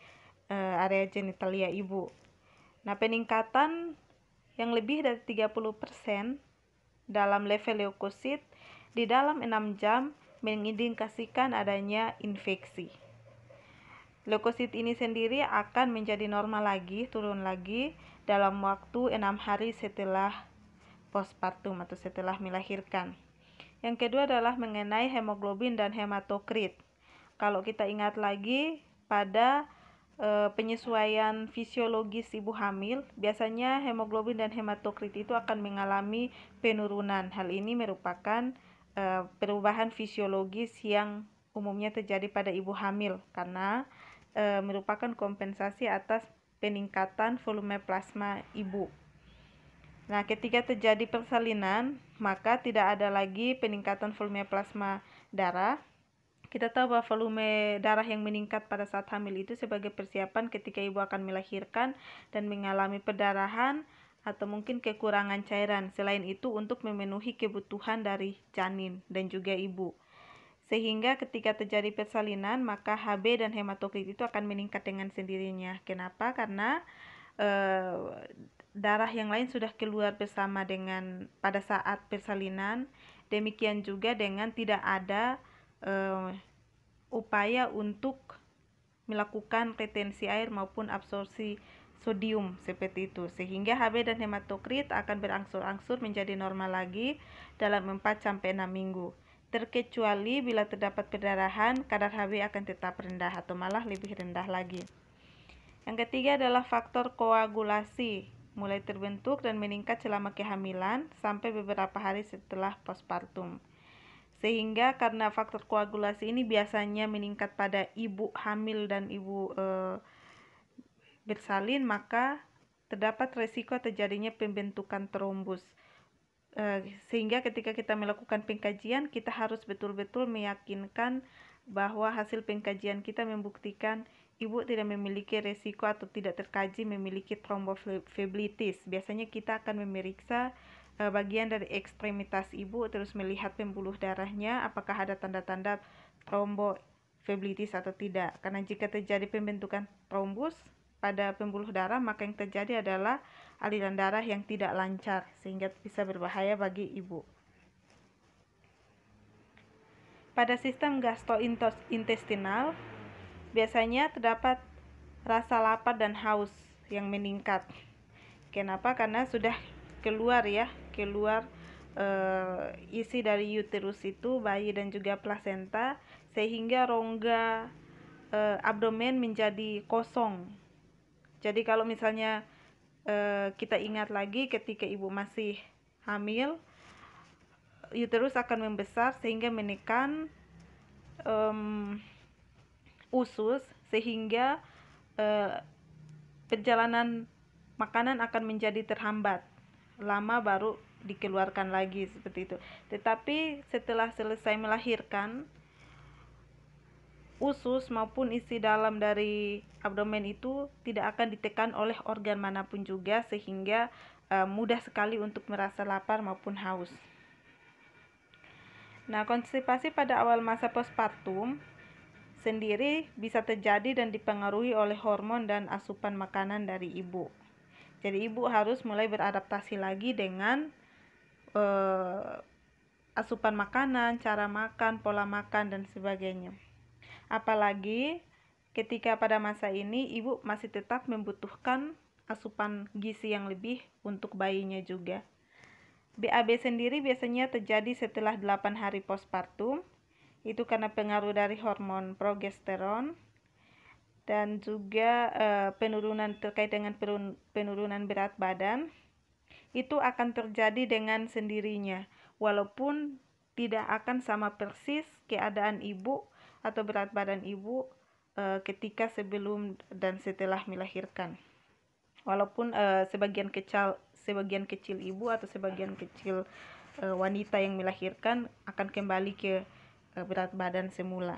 area genitalia ibu. Nah, peningkatan yang lebih dari 30% dalam level leukosit di dalam 6 jam mengindikasikan adanya infeksi. Leukosit ini sendiri akan menjadi normal lagi, turun lagi dalam waktu 6 hari setelah postpartum atau setelah melahirkan. Yang kedua adalah mengenai hemoglobin dan hematokrit. Kalau kita ingat lagi pada penyesuaian fisiologis ibu hamil, biasanya hemoglobin dan hematokrit itu akan mengalami penurunan. Hal ini merupakan perubahan fisiologis yang umumnya terjadi pada ibu hamil karena merupakan kompensasi atas peningkatan volume plasma ibu. Nah, ketika terjadi persalinan, maka tidak ada lagi peningkatan volume plasma darah. Kita tahu bahwa volume darah yang meningkat pada saat hamil itu sebagai persiapan ketika ibu akan melahirkan dan mengalami perdarahan atau mungkin kekurangan cairan. Selain itu untuk memenuhi kebutuhan dari janin dan juga ibu. Sehingga ketika terjadi persalinan, maka Hb dan hematokrit itu akan meningkat dengan sendirinya. Kenapa? Karena darah yang lain sudah keluar bersama dengan pada saat persalinan. Demikian juga dengan tidak ada upaya untuk melakukan retensi air maupun absorpsi sodium seperti itu, sehingga Hb dan hematokrit akan berangsur-angsur menjadi normal lagi dalam 4-6 minggu. Terkecuali bila terdapat perdarahan, kadar Hb akan tetap rendah atau malah lebih rendah lagi. Yang ketiga adalah faktor koagulasi, mulai terbentuk dan meningkat selama kehamilan sampai beberapa hari setelah postpartum. Sehingga karena faktor koagulasi ini biasanya meningkat pada ibu hamil dan ibu bersalin, maka terdapat resiko terjadinya pembentukan trombus. Sehingga ketika kita melakukan pengkajian, kita harus betul-betul meyakinkan bahwa hasil pengkajian kita membuktikan ibu tidak memiliki resiko atau tidak terkaji memiliki tromboflebitis. Biasanya kita akan memeriksa bagian dari ekstremitas ibu, terus melihat pembuluh darahnya apakah ada tanda-tanda tromboflebitis atau tidak. Karena jika terjadi pembentukan trombus pada pembuluh darah, maka yang terjadi adalah aliran darah yang tidak lancar sehingga bisa berbahaya bagi ibu. Pada sistem gastrointestinal, biasanya terdapat rasa lapar dan haus yang meningkat. Kenapa? Karena sudah keluar isi dari uterus itu, bayi dan juga plasenta, sehingga rongga abdomen menjadi kosong. Jadi kalau misalnya kita ingat lagi ketika ibu masih hamil, uterus akan membesar sehingga menekan usus, sehingga perjalanan makanan akan menjadi terhambat, lama baru dikeluarkan lagi seperti itu. Tetapi setelah selesai melahirkan, usus maupun isi dalam dari abdomen itu tidak akan ditekan oleh organ manapun juga, sehingga mudah sekali untuk merasa lapar maupun haus. Nah, konstipasi pada awal masa postpartum sendiri bisa terjadi dan dipengaruhi oleh hormon dan asupan makanan dari ibu. Jadi ibu harus mulai beradaptasi lagi dengan asupan makanan, cara makan, pola makan, dan sebagainya. Apalagi ketika pada masa ini ibu masih tetap membutuhkan asupan gizi yang lebih untuk bayinya juga. BAB sendiri biasanya terjadi setelah 8 hari postpartum. Itu karena pengaruh dari hormon progesteron dan juga penurunan terkait dengan penurunan berat badan. Itu akan terjadi dengan sendirinya, walaupun tidak akan sama persis keadaan ibu atau berat badan ibu ketika sebelum dan setelah melahirkan. Walaupun sebagian kecil ibu atau sebagian kecil wanita yang melahirkan akan kembali ke berat badan semula.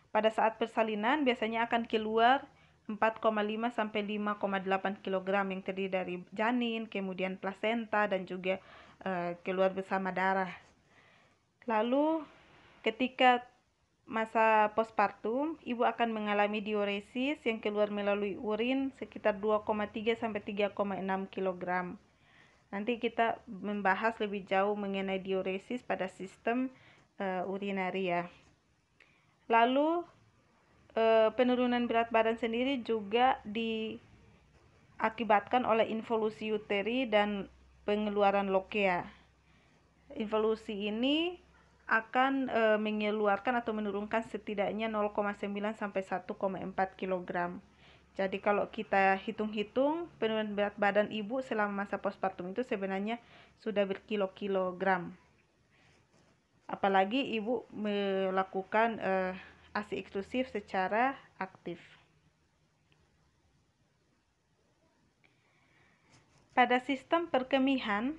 Pada saat persalinan biasanya akan keluar 4,5 sampai 5,8 kg yang terdiri dari janin, kemudian plasenta dan juga keluar bersama darah. Lalu ketika masa postpartum, ibu akan mengalami diuresis yang keluar melalui urin sekitar 2,3 sampai 3,6 kg. Nanti kita membahas lebih jauh mengenai diuresis pada sistem urinaria. Lalu penurunan berat badan sendiri juga diakibatkan oleh involusi uteri dan pengeluaran lokea. Involusi ini akan mengeluarkan atau menurunkan setidaknya 0,9 sampai 1,4 kg. Jadi kalau kita hitung-hitung penurunan berat badan ibu selama masa postpartum itu sebenarnya sudah berkilo-kilogram. Apalagi ibu melakukan ASI eksklusif secara aktif. Pada sistem perkemihan,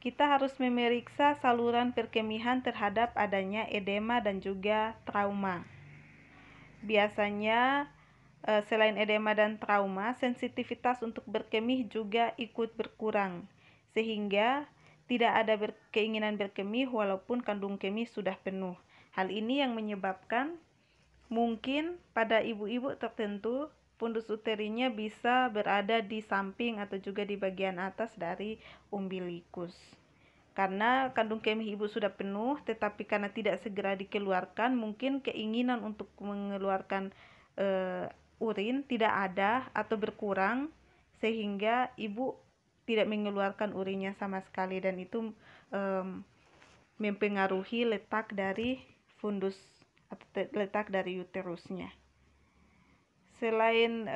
kita harus memeriksa saluran perkemihan terhadap adanya edema dan juga trauma. Biasanya selain edema dan trauma, sensitivitas untuk berkemih juga ikut berkurang, sehingga tidak ada keinginan berkemih walaupun kandung kemih sudah penuh. Hal ini yang menyebabkan mungkin pada ibu-ibu tertentu fundus uterinya bisa berada di samping atau juga di bagian atas dari umbilikus. Karena kandung kemih ibu sudah penuh, tetapi karena tidak segera dikeluarkan, mungkin keinginan untuk mengeluarkan urin tidak ada atau berkurang, sehingga ibu tidak mengeluarkan urinnya sama sekali, dan itu mempengaruhi letak dari fundus atau letak dari uterusnya. Selain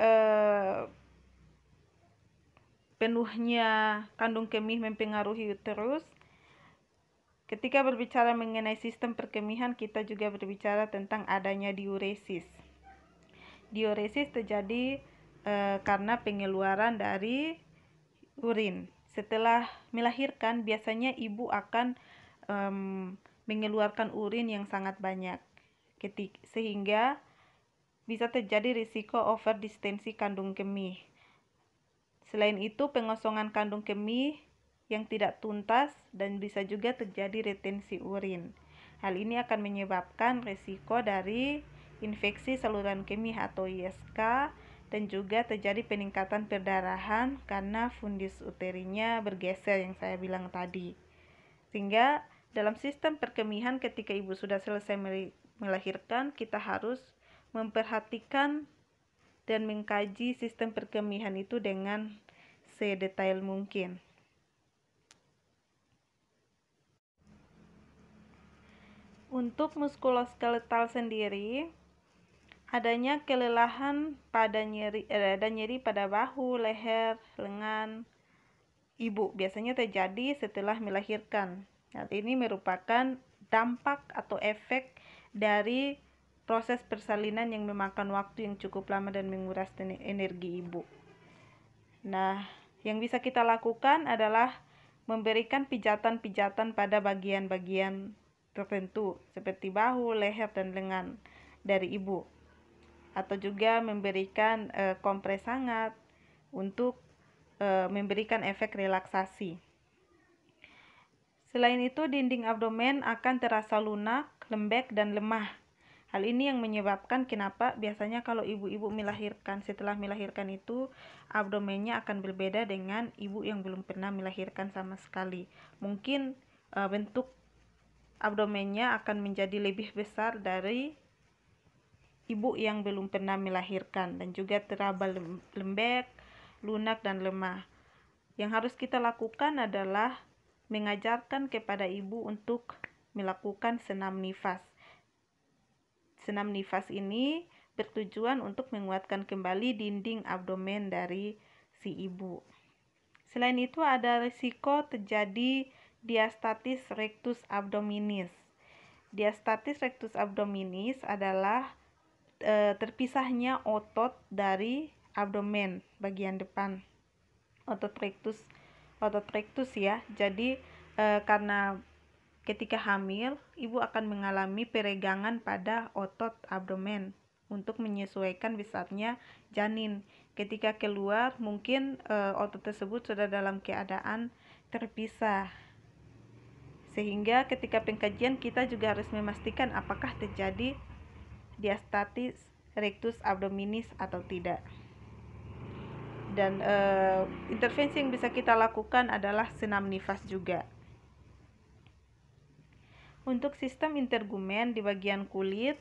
penuhnya kandung kemih mempengaruhi uterus, ketika berbicara mengenai sistem perkemihan, kita juga berbicara tentang adanya diuresis. Diuresis terjadi karena pengeluaran dari urin. Setelah melahirkan, biasanya ibu akan mengeluarkan urin yang sangat banyak, sehingga bisa terjadi risiko overdistensi kandung kemih. Selain itu, pengosongan kandung kemih yang tidak tuntas dan bisa juga terjadi retensi urin. Hal ini akan menyebabkan risiko dari infeksi saluran kemih atau ISK dan juga terjadi peningkatan perdarahan karena fundus uterinya bergeser yang saya bilang tadi. Sehingga dalam sistem perkemihan ketika ibu sudah selesai melahirkan, kita harus memperhatikan dan mengkaji sistem perkemihan itu dengan sedetail mungkin. Untuk muskuloskeletal sendiri, adanya kelelahan pada nyeri pada bahu, leher, lengan ibu biasanya terjadi setelah melahirkan. Hal ini merupakan dampak atau efek dari proses persalinan yang memakan waktu yang cukup lama dan menguras energi ibu. Nah, yang bisa kita lakukan adalah memberikan pijatan-pijatan pada bagian-bagian tertentu seperti bahu, leher, dan lengan dari ibu. Atau juga memberikan kompres hangat untuk memberikan efek relaksasi. Selain itu, dinding abdomen akan terasa lunak, lembek, dan lemah. Hal ini yang menyebabkan kenapa biasanya kalau ibu-ibu melahirkan, setelah melahirkan itu abdomennya akan berbeda dengan ibu yang belum pernah melahirkan sama sekali. Mungkin bentuk abdomennya akan menjadi lebih besar dari ibu yang belum pernah melahirkan dan juga teraba lembek, lunak, dan lemah. Yang harus kita lakukan adalah mengajarkan kepada ibu untuk melakukan senam nifas. Senam nifas ini bertujuan untuk menguatkan kembali dinding abdomen dari si ibu. Selain itu ada risiko terjadi diastasis rectus abdominis. Diastasis rectus abdominis adalah terpisahnya otot dari abdomen bagian depan. Otot rectus ya. Jadi karena ketika hamil, ibu akan mengalami peregangan pada otot abdomen untuk menyesuaikan besarnya janin. Ketika keluar, mungkin otot tersebut sudah dalam keadaan terpisah. Sehingga ketika pengkajian kita juga harus memastikan apakah terjadi diastasis rectus abdominis atau tidak. Dan intervensi yang bisa kita lakukan adalah senam nifas juga. Untuk sistem intergumen di bagian kulit,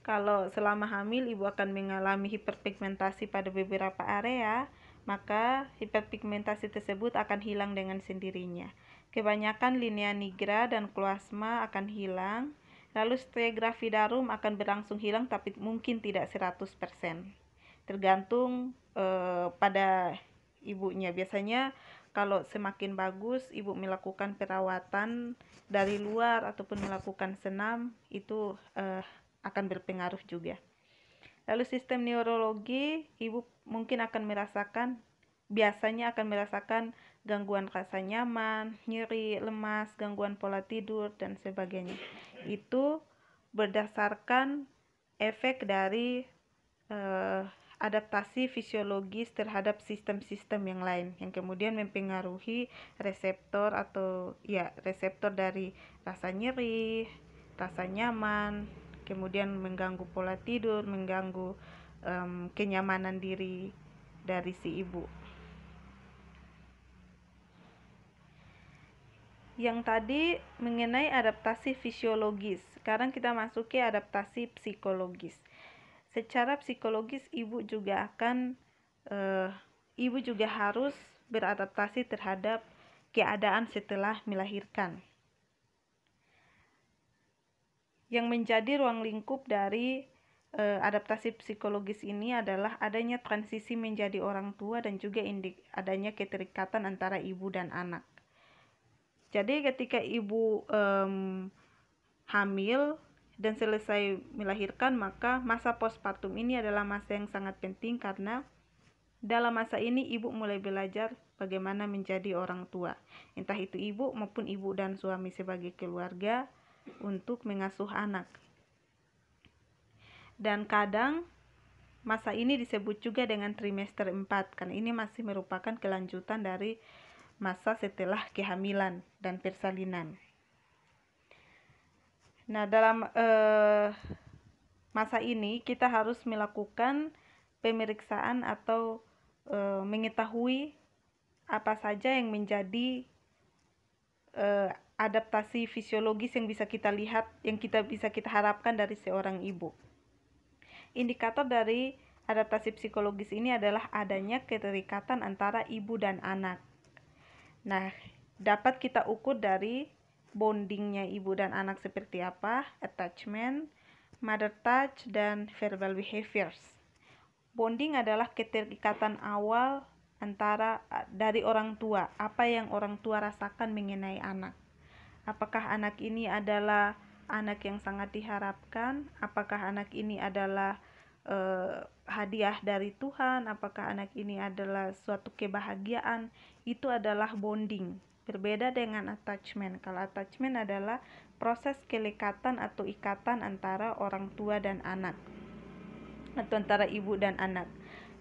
kalau selama hamil ibu akan mengalami hiperpigmentasi pada beberapa area, maka hiperpigmentasi tersebut akan hilang dengan sendirinya. Kebanyakan linea nigra dan kloasma akan hilang, lalu stria gravidarum akan berlangsung hilang tapi mungkin tidak 100%. Tergantung pada ibunya. Biasanya kalau semakin bagus ibu melakukan perawatan dari luar ataupun melakukan senam, itu akan berpengaruh juga. Lalu sistem neurologi, ibu mungkin biasanya akan merasakan gangguan rasa nyaman, nyeri, lemas, gangguan pola tidur, dan sebagainya. Itu berdasarkan efek dari adaptasi fisiologis terhadap sistem-sistem yang lain yang kemudian mempengaruhi reseptor dari rasa nyeri, rasa nyaman, kemudian mengganggu pola tidur, mengganggu kenyamanan diri dari si ibu. Yang tadi mengenai adaptasi fisiologis, sekarang kita masuk ke adaptasi psikologis. Secara psikologis ibu juga harus beradaptasi terhadap keadaan setelah melahirkan. Yang menjadi ruang lingkup dari adaptasi psikologis ini adalah adanya transisi menjadi orang tua dan juga adanya keterikatan antara ibu dan anak. Jadi ketika ibu hamil dan selesai melahirkan, maka masa postpartum ini adalah masa yang sangat penting karena dalam masa ini ibu mulai belajar bagaimana menjadi orang tua, entah itu ibu maupun ibu dan suami sebagai keluarga untuk mengasuh anak. Dan kadang masa ini disebut juga dengan trimester 4 karena ini masih merupakan kelanjutan dari masa setelah kehamilan dan persalinan. Nah, dalam masa ini kita harus melakukan pemeriksaan atau mengetahui apa saja yang menjadi adaptasi fisiologis yang bisa kita lihat, yang bisa kita harapkan dari seorang ibu. Indikator dari adaptasi psikologis ini adalah adanya keterikatan antara ibu dan anak. Nah, dapat kita ukur dari bondingnya ibu dan anak seperti apa, attachment, mother touch, dan verbal behaviors. Bonding adalah keterikatan awal dari orang tua, apa yang orang tua rasakan mengenai anak. Apakah anak ini adalah anak yang sangat diharapkan? Apakah anak ini adalah hadiah dari Tuhan? Apakah anak ini adalah suatu kebahagiaan? Itu adalah bonding. Berbeda dengan attachment. Kalau attachment adalah proses kelekatan atau ikatan antara orang tua dan anak, atau antara ibu dan anak.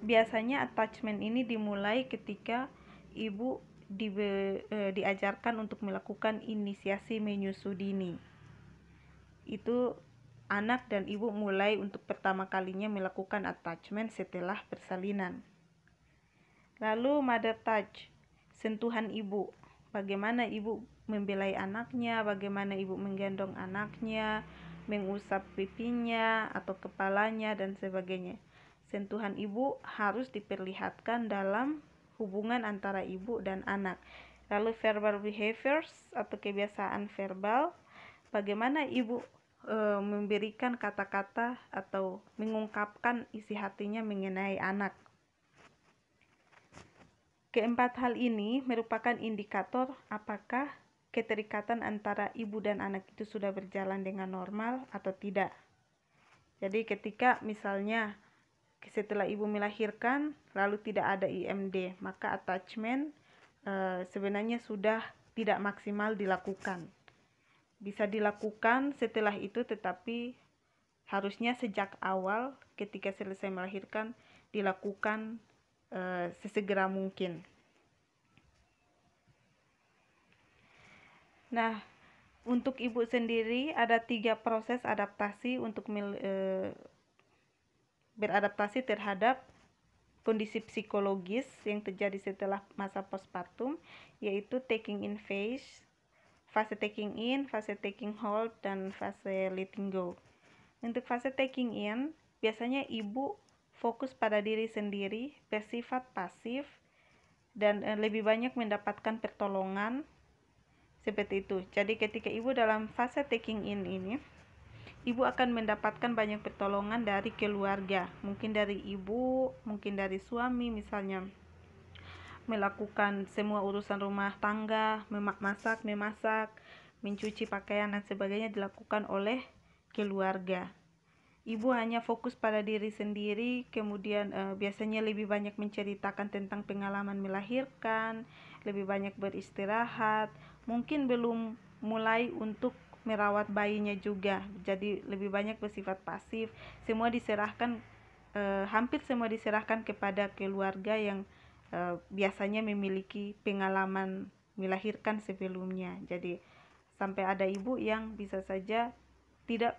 Biasanya attachment ini dimulai ketika ibu diajarkan untuk melakukan inisiasi menyusu dini. Itu anak dan ibu mulai untuk pertama kalinya melakukan attachment setelah persalinan. Lalu mother touch, sentuhan ibu. Bagaimana ibu membelai anaknya, bagaimana ibu menggendong anaknya, mengusap pipinya atau kepalanya dan sebagainya. Sentuhan ibu harus diperlihatkan dalam hubungan antara ibu dan anak. Lalu verbal behaviors atau kebiasaan verbal, bagaimana ibu memberikan kata-kata atau mengungkapkan isi hatinya mengenai anak. Keempat hal ini merupakan indikator apakah keterikatan antara ibu dan anak itu sudah berjalan dengan normal atau tidak. Jadi ketika misalnya setelah ibu melahirkan lalu tidak ada IMD, maka attachment sebenarnya sudah tidak maksimal dilakukan. Bisa dilakukan setelah itu, tetapi harusnya sejak awal ketika selesai melahirkan dilakukan sesegera mungkin. Nah, untuk ibu sendiri ada 3 proses adaptasi untuk beradaptasi terhadap kondisi psikologis yang terjadi setelah masa postpartum, yaitu taking in phase, fase taking in, fase taking hold, dan fase letting go. Untuk fase taking in, biasanya ibu fokus pada diri sendiri, bersifat pasif, dan lebih banyak mendapatkan pertolongan seperti itu. Jadi ketika ibu dalam fase taking in ini, ibu akan mendapatkan banyak pertolongan dari keluarga, mungkin dari ibu, mungkin dari suami, misalnya melakukan semua urusan rumah tangga, memasak, mencuci pakaian dan sebagainya dilakukan oleh keluarga. Ibu hanya fokus pada diri sendiri, kemudian biasanya lebih banyak menceritakan tentang pengalaman melahirkan, lebih banyak beristirahat, mungkin belum mulai untuk merawat bayinya juga, jadi lebih banyak bersifat pasif. Semua diserahkan, hampir semua diserahkan kepada keluarga yang biasanya memiliki pengalaman melahirkan sebelumnya. Jadi sampai ada ibu yang bisa saja tidak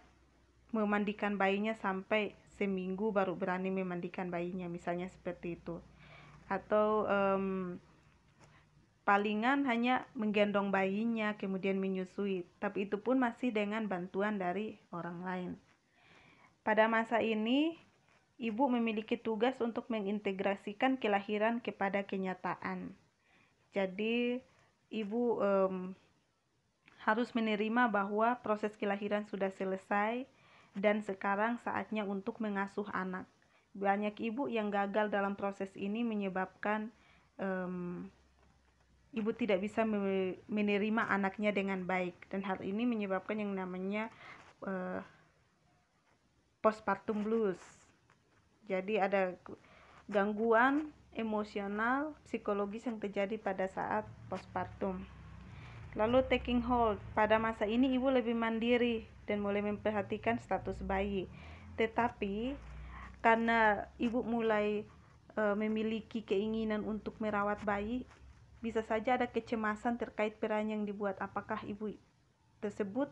memandikan bayinya sampai seminggu baru berani memandikan bayinya, misalnya seperti itu. Atau palingan hanya menggendong bayinya kemudian menyusui, tapi itu pun masih dengan bantuan dari orang lain. Pada masa ini ibu memiliki tugas untuk mengintegrasikan kelahiran kepada kenyataan. Jadi ibu harus menerima bahwa proses kelahiran sudah selesai dan sekarang saatnya untuk mengasuh anak. Banyak ibu yang gagal dalam proses ini menyebabkan ibu tidak bisa menerima anaknya dengan baik, dan hal ini menyebabkan yang namanya postpartum blues. Jadi ada gangguan emosional, psikologis yang terjadi pada saat postpartum. Lalu taking hold, pada masa ini ibu lebih mandiri dan mulai memperhatikan status bayi. Tetapi karena ibu mulai memiliki keinginan untuk merawat bayi, bisa saja ada kecemasan terkait peran yang dibuat. Apakah ibu tersebut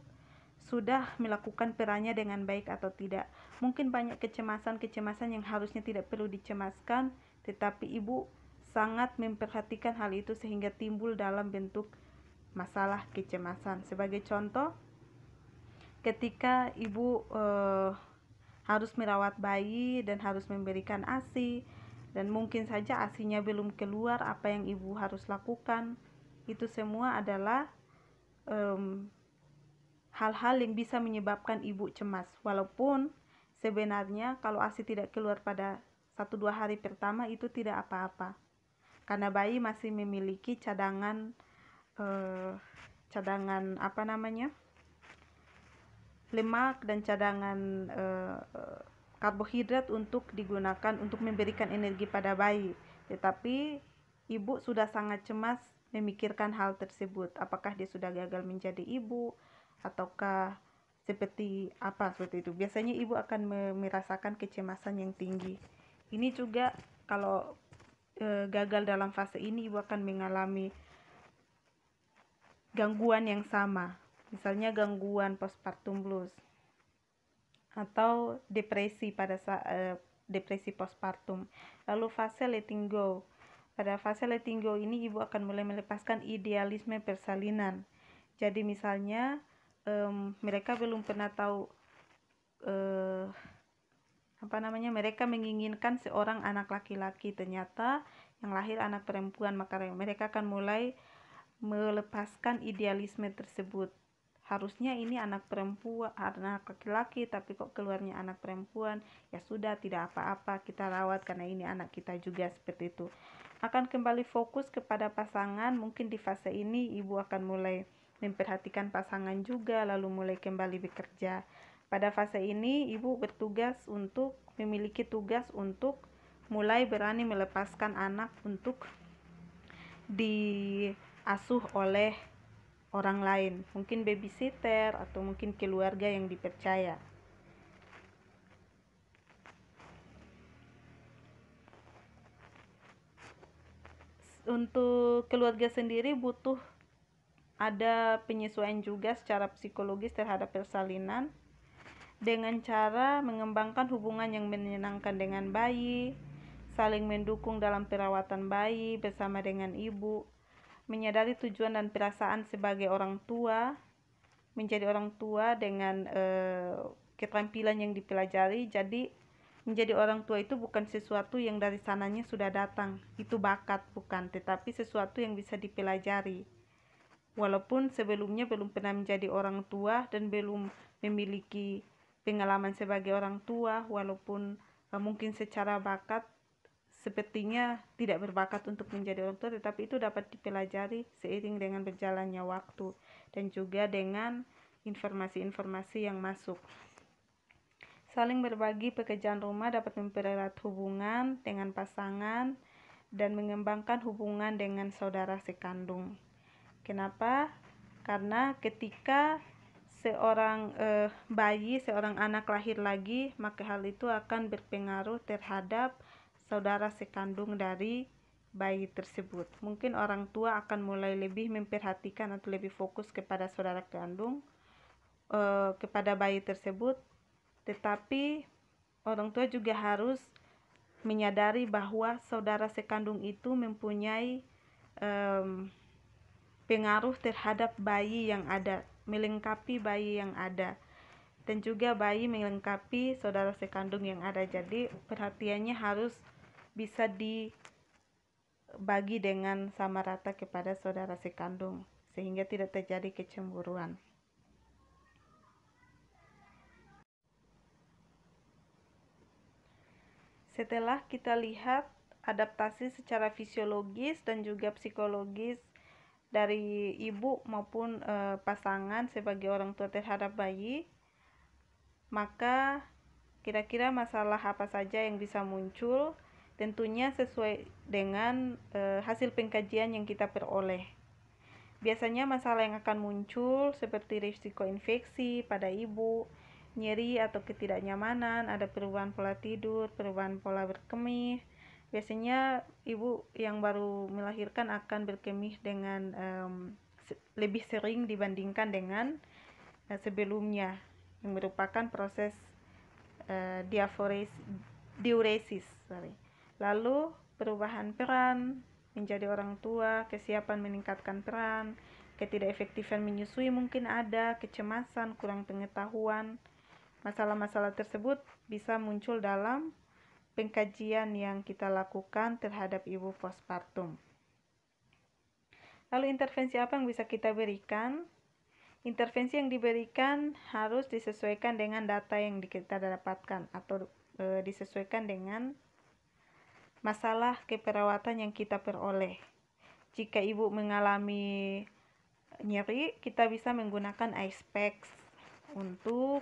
sudah melakukan perannya dengan baik atau tidak. Mungkin banyak kecemasan yang harusnya tidak perlu dicemaskan, tetapi ibu sangat memperhatikan hal itu sehingga timbul dalam bentuk masalah kecemasan. Sebagai contoh, ketika ibu harus merawat bayi dan harus memberikan ASI, dan mungkin saja ASINya belum keluar, apa yang ibu harus lakukan? Itu semua adalah hal-hal yang bisa menyebabkan ibu cemas. Walaupun sebenarnya kalau ASI tidak keluar pada 1-2 hari pertama itu tidak apa-apa, karena bayi masih memiliki cadangan lemak dan cadangan karbohidrat untuk digunakan untuk memberikan energi pada bayi. Tetapi ibu sudah sangat cemas memikirkan hal tersebut, apakah dia sudah gagal menjadi ibu ataukah seperti itu. Biasanya ibu akan merasakan kecemasan yang tinggi. Ini juga kalau gagal dalam fase ini, ibu akan mengalami gangguan yang sama, misalnya gangguan postpartum blues atau depresi pada saat depresi postpartum. Lalu fase letting go. Pada fase letting go ini ibu akan mulai melepaskan idealisme persalinan. Jadi misalnya mereka belum pernah tahu mereka menginginkan seorang anak laki-laki, ternyata yang lahir anak perempuan, maka mereka akan mulai melepaskan idealisme tersebut. Harusnya ini anak perempuan, anak laki-laki, tapi kok keluarnya anak perempuan. Ya sudah, tidak apa-apa, kita rawat karena ini anak kita juga, seperti itu. Akan kembali fokus kepada pasangan. Mungkin di fase ini ibu akan mulai memperhatikan pasangan juga, lalu mulai kembali bekerja. Pada fase ini ibu memiliki tugas untuk mulai berani melepaskan anak untuk diasuh oleh orang lain, mungkin babysitter atau mungkin keluarga yang dipercaya. Untuk keluarga sendiri butuh ada penyesuaian juga secara psikologis terhadap persalinan dengan cara mengembangkan hubungan yang menyenangkan dengan bayi, saling mendukung dalam perawatan bayi bersama dengan ibu, menyadari tujuan dan perasaan sebagai orang tua, menjadi orang tua dengan keterampilan yang dipelajari. Jadi menjadi orang tua itu bukan sesuatu yang dari sananya sudah datang, itu bakat bukan, tetapi sesuatu yang bisa dipelajari. Walaupun sebelumnya belum pernah menjadi orang tua dan belum memiliki pengalaman sebagai orang tua, walaupun mungkin secara bakat sepertinya tidak berbakat untuk menjadi orang tua, tetapi itu dapat dipelajari seiring dengan berjalannya waktu dan juga dengan informasi-informasi yang masuk. Saling berbagi pekerjaan rumah dapat mempererat hubungan dengan pasangan dan mengembangkan hubungan dengan saudara sekandung. Kenapa? Karena ketika seorang seorang anak lahir lagi, maka hal itu akan berpengaruh terhadap saudara sekandung dari bayi tersebut. Mungkin orang tua akan mulai lebih memperhatikan atau lebih fokus kepada saudara kandung, kepada bayi tersebut, tetapi orang tua juga harus menyadari bahwa saudara sekandung itu mempunyai pengaruh terhadap bayi yang ada, melengkapi bayi yang ada, dan juga bayi melengkapi saudara sekandung yang ada. Jadi perhatiannya harus bisa dibagi dengan sama rata kepada saudara sekandung sehingga tidak terjadi kecemburuan. Setelah kita lihat adaptasi secara fisiologis dan juga psikologis dari ibu maupun pasangan sebagai orang tua terhadap bayi, maka kira-kira masalah apa saja yang bisa muncul, tentunya sesuai dengan hasil pengkajian yang kita peroleh. Biasanya masalah yang akan muncul seperti risiko infeksi pada ibu, nyeri atau ketidaknyamanan, ada perubahan pola tidur, perubahan pola berkemih. Biasanya ibu yang baru melahirkan akan berkemih dengan lebih sering dibandingkan dengan sebelumnya, yang merupakan proses diuresis. Lalu perubahan peran menjadi orang tua, kesiapan meningkatkan peran, ketidakefektifan menyusui mungkin ada, kecemasan, kurang pengetahuan. Masalah-masalah tersebut bisa muncul dalam pengkajian yang kita lakukan terhadap ibu postpartum. Lalu intervensi apa yang bisa kita berikan? Intervensi yang diberikan harus disesuaikan dengan data yang kita dapatkan atau disesuaikan dengan masalah keperawatan yang kita peroleh. Jika ibu mengalami nyeri, kita bisa menggunakan ice packs untuk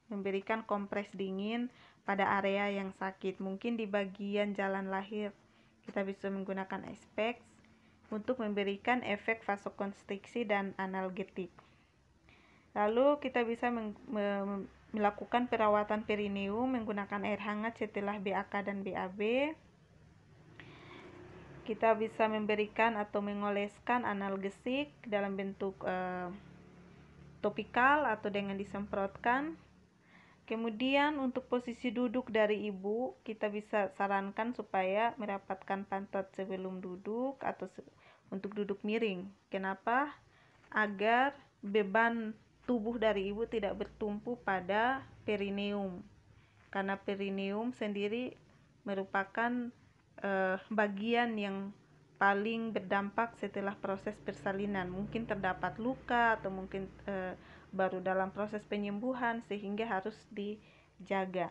memberikan kompres dingin pada area yang sakit. Mungkin di bagian jalan lahir kita bisa menggunakan ice packs untuk memberikan efek vasokonstriksi dan analgetik. Lalu kita bisa melakukan perawatan perineum menggunakan air hangat setelah BAK dan BAB. Kita bisa memberikan atau mengoleskan analgesik dalam bentuk topikal atau dengan disemprotkan. Kemudian untuk posisi duduk dari ibu, kita bisa sarankan supaya merapatkan pantat sebelum duduk atau untuk duduk miring. Kenapa? Agar beban tubuh dari ibu tidak bertumpu pada perineum. Karena perineum sendiri merupakan bagian yang paling berdampak setelah proses persalinan. Mungkin terdapat luka atau mungkin baru dalam proses penyembuhan, sehingga harus dijaga.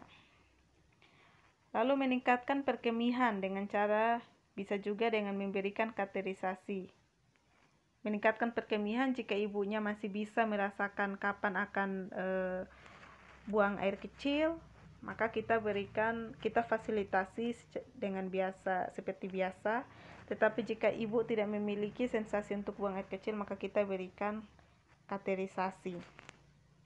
Lalu meningkatkan perkemihan dengan cara bisa juga dengan memberikan kateterisasi. Meningkatkan perkemihan jika ibunya masih bisa merasakan kapan akan buang air kecil, maka kita fasilitasi dengan biasa, seperti biasa. Tetapi jika ibu tidak memiliki sensasi untuk buang air kecil, maka kita berikan kateterisasi.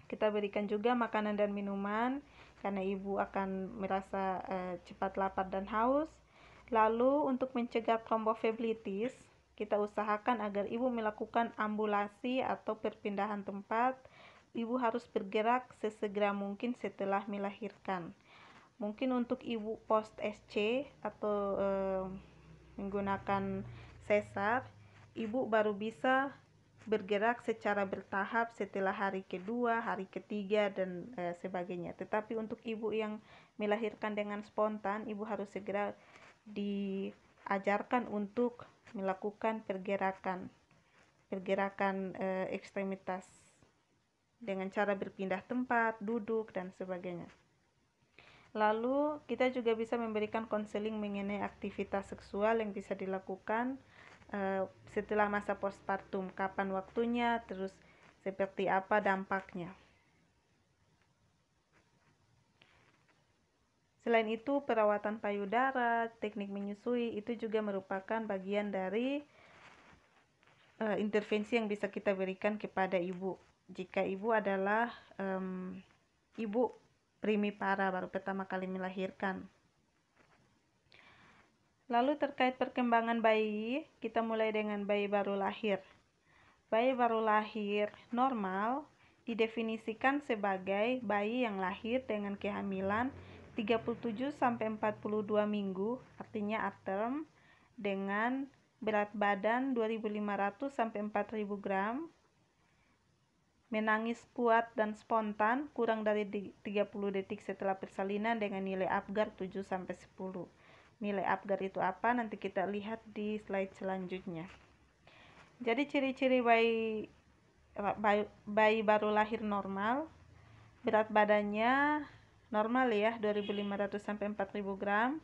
Kita berikan juga makanan dan minuman karena ibu akan merasa cepat lapar dan haus. Lalu untuk mencegah tromboflebitis, kita usahakan agar ibu melakukan ambulasi atau perpindahan tempat. Ibu harus bergerak sesegera mungkin setelah melahirkan. Mungkin untuk ibu post SC atau menggunakan sesar, ibu baru bisa bergerak secara bertahap setelah hari kedua, hari ketiga, dan sebagainya. Tetapi untuk ibu yang melahirkan dengan spontan, ibu harus segera diajarkan untuk melakukan pergerakan ekstremitas dengan cara berpindah tempat, duduk, dan sebagainya. Lalu kita juga bisa memberikan konseling mengenai aktivitas seksual yang bisa dilakukan setelah masa postpartum, kapan waktunya, terus seperti apa dampaknya. Selain itu, perawatan payudara, teknik menyusui itu juga merupakan bagian dari intervensi yang bisa kita berikan kepada ibu. Jika ibu adalah ibu primipara, baru pertama kali melahirkan. Lalu terkait perkembangan bayi, kita mulai dengan bayi baru lahir. Bayi baru lahir normal didefinisikan sebagai bayi yang lahir dengan kehamilan 37-42 minggu, artinya at term, dengan berat badan 2.500-4.000 gram, menangis kuat dan spontan kurang dari 30 detik setelah persalinan dengan nilai Apgar 7-10. Nilai Apgar itu apa? Nanti kita lihat di slide selanjutnya. Jadi ciri-ciri bayi baru lahir normal, berat badannya normal ya, 2.500-4.000 gram,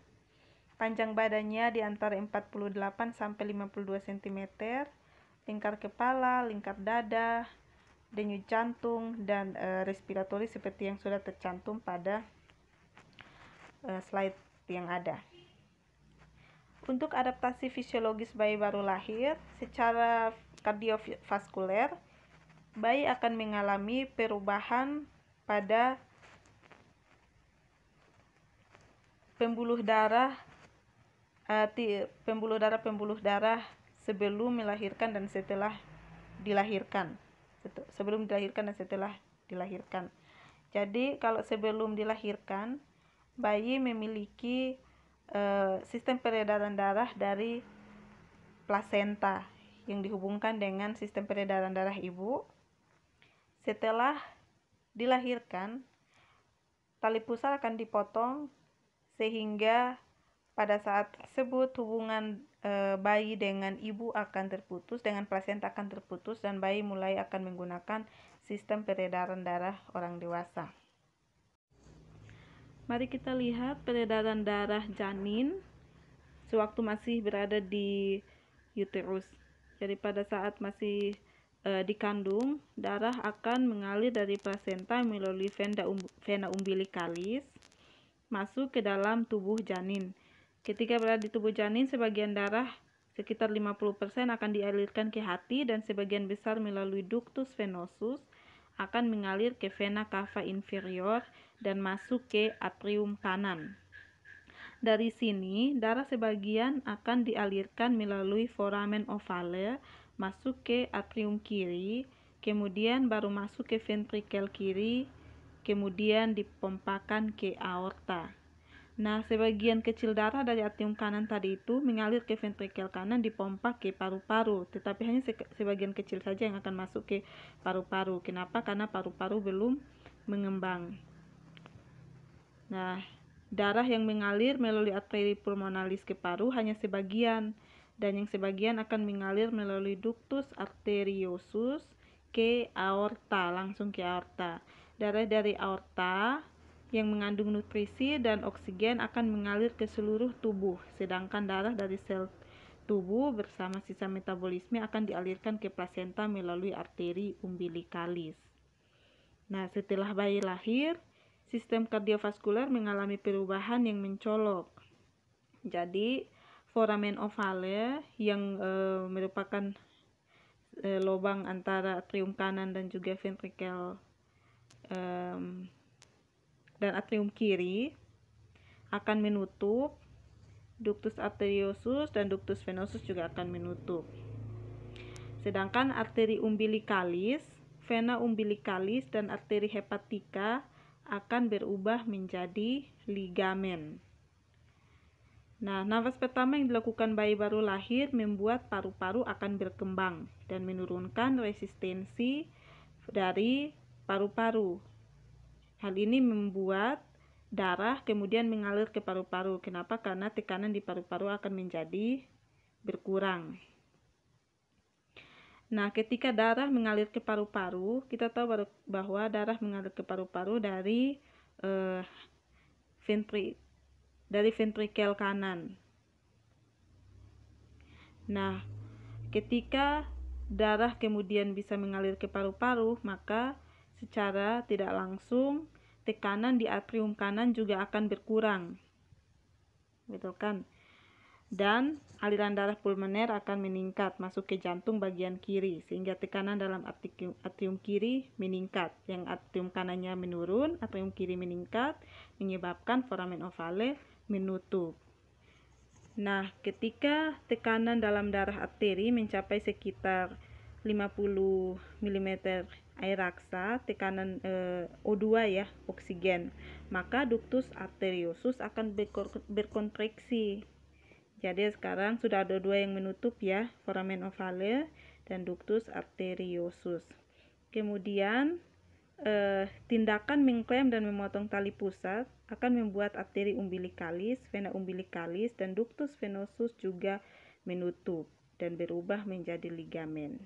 panjang badannya di antara 48-52 cm, lingkar kepala, lingkar dada, denyut jantung, dan respiratori seperti yang sudah tercantum pada slide yang ada. Untuk adaptasi fisiologis bayi baru lahir, secara kardiovaskuler, bayi akan mengalami perubahan pada pembuluh darah sebelum melahirkan dan setelah dilahirkan. Sebelum dilahirkan dan setelah dilahirkan. Jadi kalau sebelum dilahirkan, bayi memiliki sistem peredaran darah dari plasenta yang dihubungkan dengan sistem peredaran darah ibu. Setelah dilahirkan, tali pusar akan dipotong sehingga pada saat tersebut hubungan bayi dengan ibu akan terputus, dengan plasenta akan terputus, dan bayi mulai akan menggunakan sistem peredaran darah orang dewasa. Mari kita lihat peredaran darah janin sewaktu masih berada di uterus. Jadi pada saat masih dikandung, darah akan mengalir dari plasenta melalui vena umbilicalis masuk ke dalam tubuh janin. Ketika berada di tubuh janin, sebagian darah sekitar 50% akan dialirkan ke hati dan sebagian besar melalui ductus venosus akan mengalir ke vena cava inferior dan masuk ke atrium kanan. Dari sini, darah sebagian akan dialirkan melalui foramen ovale masuk ke atrium kiri, kemudian baru masuk ke ventrikel kiri, kemudian dipompakan ke aorta. Nah, sebagian kecil darah dari atrium kanan tadi itu mengalir ke ventrikel kanan, dipompa ke paru-paru, tetapi hanya sebagian kecil saja yang akan masuk ke paru-paru. Kenapa? Karena paru-paru belum mengembang. Nah, darah yang mengalir melalui arteri pulmonalis ke paru hanya sebagian, dan yang sebagian akan mengalir melalui ductus arteriosus ke aorta, langsung ke aorta. Darah dari aorta yang mengandung nutrisi dan oksigen akan mengalir ke seluruh tubuh, sedangkan darah dari sel tubuh bersama sisa metabolisme akan dialirkan ke plasenta melalui arteri umbilikalis. Nah, setelah bayi lahir, sistem kardiovaskular mengalami perubahan yang mencolok. Jadi, foramen ovale yang merupakan lubang antara atrium kanan dan juga ventrikel dan atrium kiri akan menutup. Ductus arteriosus dan ductus venosus juga akan menutup. Sedangkan arteri umbilikalis, vena umbilikalis dan arteri hepatika akan berubah menjadi ligamen. Nah, nafas pertama yang dilakukan bayi baru lahir membuat paru-paru akan berkembang dan menurunkan resistensi dari paru-paru. Hal ini membuat darah kemudian mengalir ke paru-paru. Kenapa? Karena tekanan di paru-paru akan menjadi berkurang. Nah, ketika darah mengalir ke paru-paru, kita tahu bahwa darah mengalir ke paru-paru dari ventrikel kanan. Nah, ketika darah kemudian bisa mengalir ke paru-paru, maka secara tidak langsung tekanan di atrium kanan juga akan berkurang. Betul kan? Dan aliran darah pulmoner akan meningkat masuk ke jantung bagian kiri, sehingga tekanan dalam atrium kiri meningkat. Yang atrium kanannya menurun, atrium kiri meningkat, menyebabkan foramen ovale menutup. Nah, ketika tekanan dalam darah arteri mencapai sekitar 50 mm air raksa, tekanan O2 ya, oksigen, maka ductus arteriosus akan berkontraksi. Jadi sekarang sudah ada dua yang menutup ya, foramen ovale dan ductus arteriosus. Kemudian tindakan mengklem dan memotong tali pusat akan membuat arteri umbilikalis, vena umbilikalis, dan ductus venosus juga menutup dan berubah menjadi ligamen.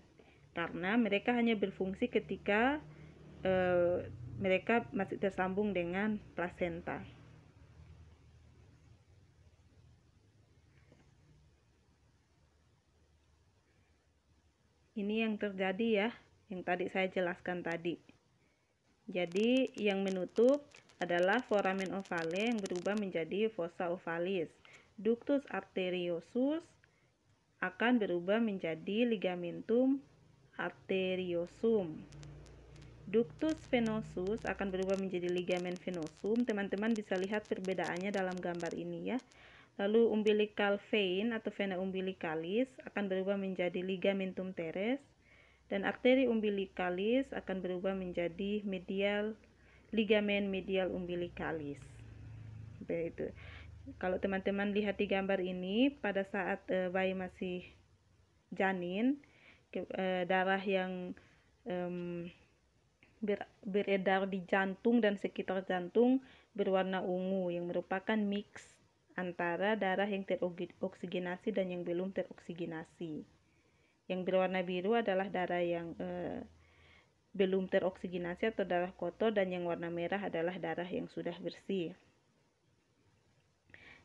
Karena mereka hanya berfungsi ketika mereka masih tersambung dengan plasenta. Ini yang terjadi ya, yang tadi saya jelaskan tadi. Jadi yang menutup adalah foramen ovale yang berubah menjadi fossa ovalis. Ductus arteriosus akan berubah menjadi ligamentum arteriosum. Ductus venosus akan berubah menjadi ligamen venosum. Teman-teman bisa lihat perbedaannya dalam gambar ini ya. Lalu umbilical vein atau vena umbilicalis akan berubah menjadi ligamentum teres, dan arteri umbilicalis akan berubah menjadi ligamen medial umbilicalis. Begitu. Kalau teman-teman lihat di gambar ini, pada saat bayi masih janin, darah yang beredar di jantung dan sekitar jantung berwarna ungu, yang merupakan mix antara darah yang teroksigenasi dan yang belum teroksigenasi. Yang berwarna biru adalah darah yang belum teroksigenasi atau darah kotor, dan yang warna merah adalah darah yang sudah bersih.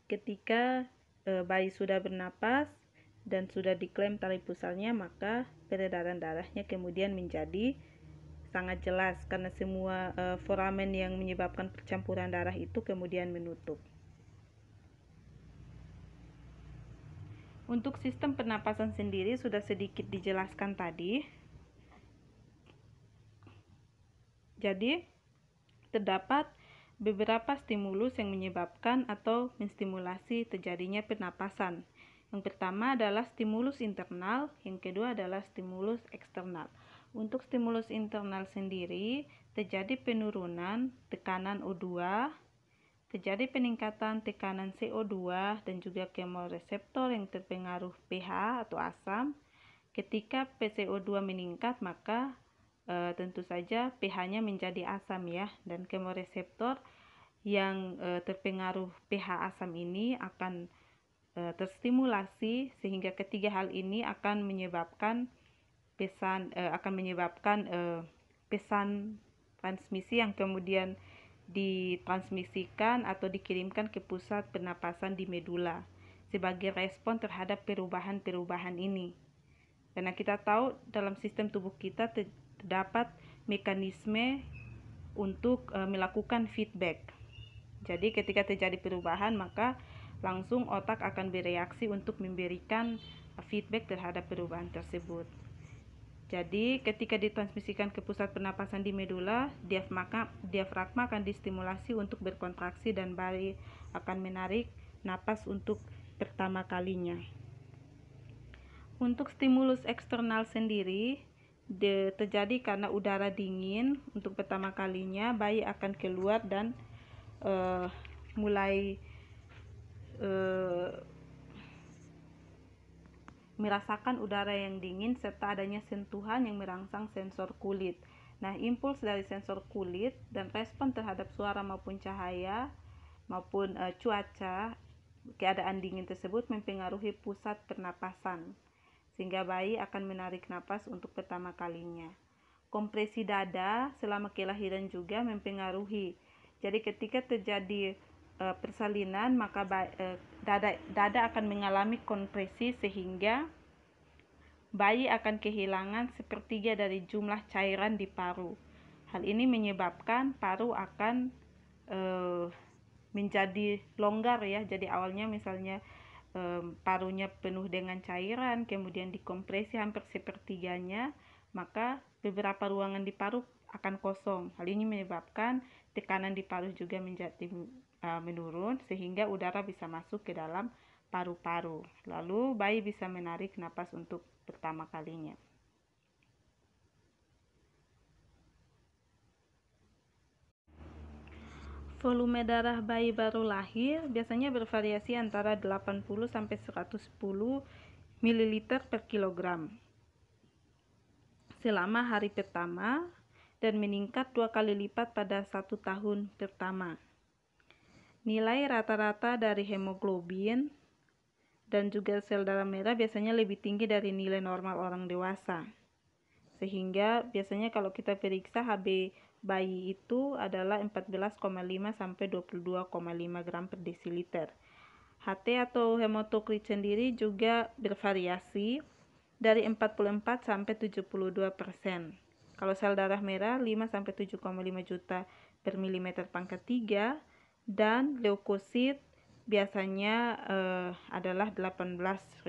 Ketika bayi sudah bernapas dan sudah diklem tali pusarnya, maka peredaran darahnya kemudian menjadi sangat jelas karena semua foramen yang menyebabkan percampuran darah itu kemudian menutup. Untuk sistem pernapasan sendiri sudah sedikit dijelaskan tadi. Jadi, terdapat beberapa stimulus yang menyebabkan atau menstimulasi terjadinya pernapasan. Yang pertama adalah stimulus internal, yang kedua adalah stimulus eksternal. Untuk stimulus internal sendiri, terjadi penurunan tekanan O2, terjadi peningkatan tekanan CO2 dan juga kemoreseptor yang terpengaruh pH atau asam. Ketika PCO2 meningkat, maka tentu saja pH-nya menjadi asam ya, dan kemoreseptor yang terpengaruh pH asam ini akan terstimulasi, sehingga ketiga hal ini akan menyebabkan pesan transmisi yang kemudian ditransmisikan atau dikirimkan ke pusat pernapasan di medula sebagai respon terhadap perubahan-perubahan ini. Karena kita tahu dalam sistem tubuh kita terdapat mekanisme untuk melakukan feedback. Jadi ketika terjadi perubahan, maka langsung otak akan bereaksi untuk memberikan feedback terhadap perubahan tersebut. Jadi ketika ditransmisikan ke pusat pernapasan di medula, diafragma akan distimulasi untuk berkontraksi dan bayi akan menarik napas untuk pertama kalinya. Untuk stimulus eksternal sendiri terjadi karena udara dingin. Untuk pertama kalinya bayi akan keluar dan mulai merasakan udara yang dingin serta adanya sentuhan yang merangsang sensor kulit. Nah, impuls dari sensor kulit dan respon terhadap suara maupun cahaya maupun cuaca, keadaan dingin tersebut mempengaruhi pusat pernapasan, sehingga bayi akan menarik napas untuk pertama kalinya. Kompresi dada selama kelahiran juga mempengaruhi. Jadi ketika terjadi persalinan, maka dada akan mengalami kompresi sehingga bayi akan kehilangan sepertiga dari jumlah cairan di paru. Hal ini menyebabkan paru akan menjadi longgar ya. Jadi awalnya misalnya parunya penuh dengan cairan, kemudian dikompresi hampir sepertiganya, maka beberapa ruangan di paru akan kosong. Hal ini menyebabkan tekanan di paru juga menjadi menurun, sehingga udara bisa masuk ke dalam paru-paru. Lalu bayi bisa menarik napas untuk pertama kalinya. Volume darah bayi baru lahir biasanya bervariasi antara 80 sampai 110 ml per kilogram selama hari pertama dan meningkat 2 kali lipat pada 1 tahun pertama. Nilai rata-rata dari hemoglobin dan juga sel darah merah biasanya lebih tinggi dari nilai normal orang dewasa. Sehingga biasanya kalau kita periksa HB bayi itu adalah 14,5 sampai 22,5 gram per desiliter. HT atau hematokrit sendiri juga bervariasi dari 44 sampai 72%. Kalau sel darah merah 5 sampai 7,5 juta per milimeter pangkat 3 dan leukosit biasanya adalah 18.000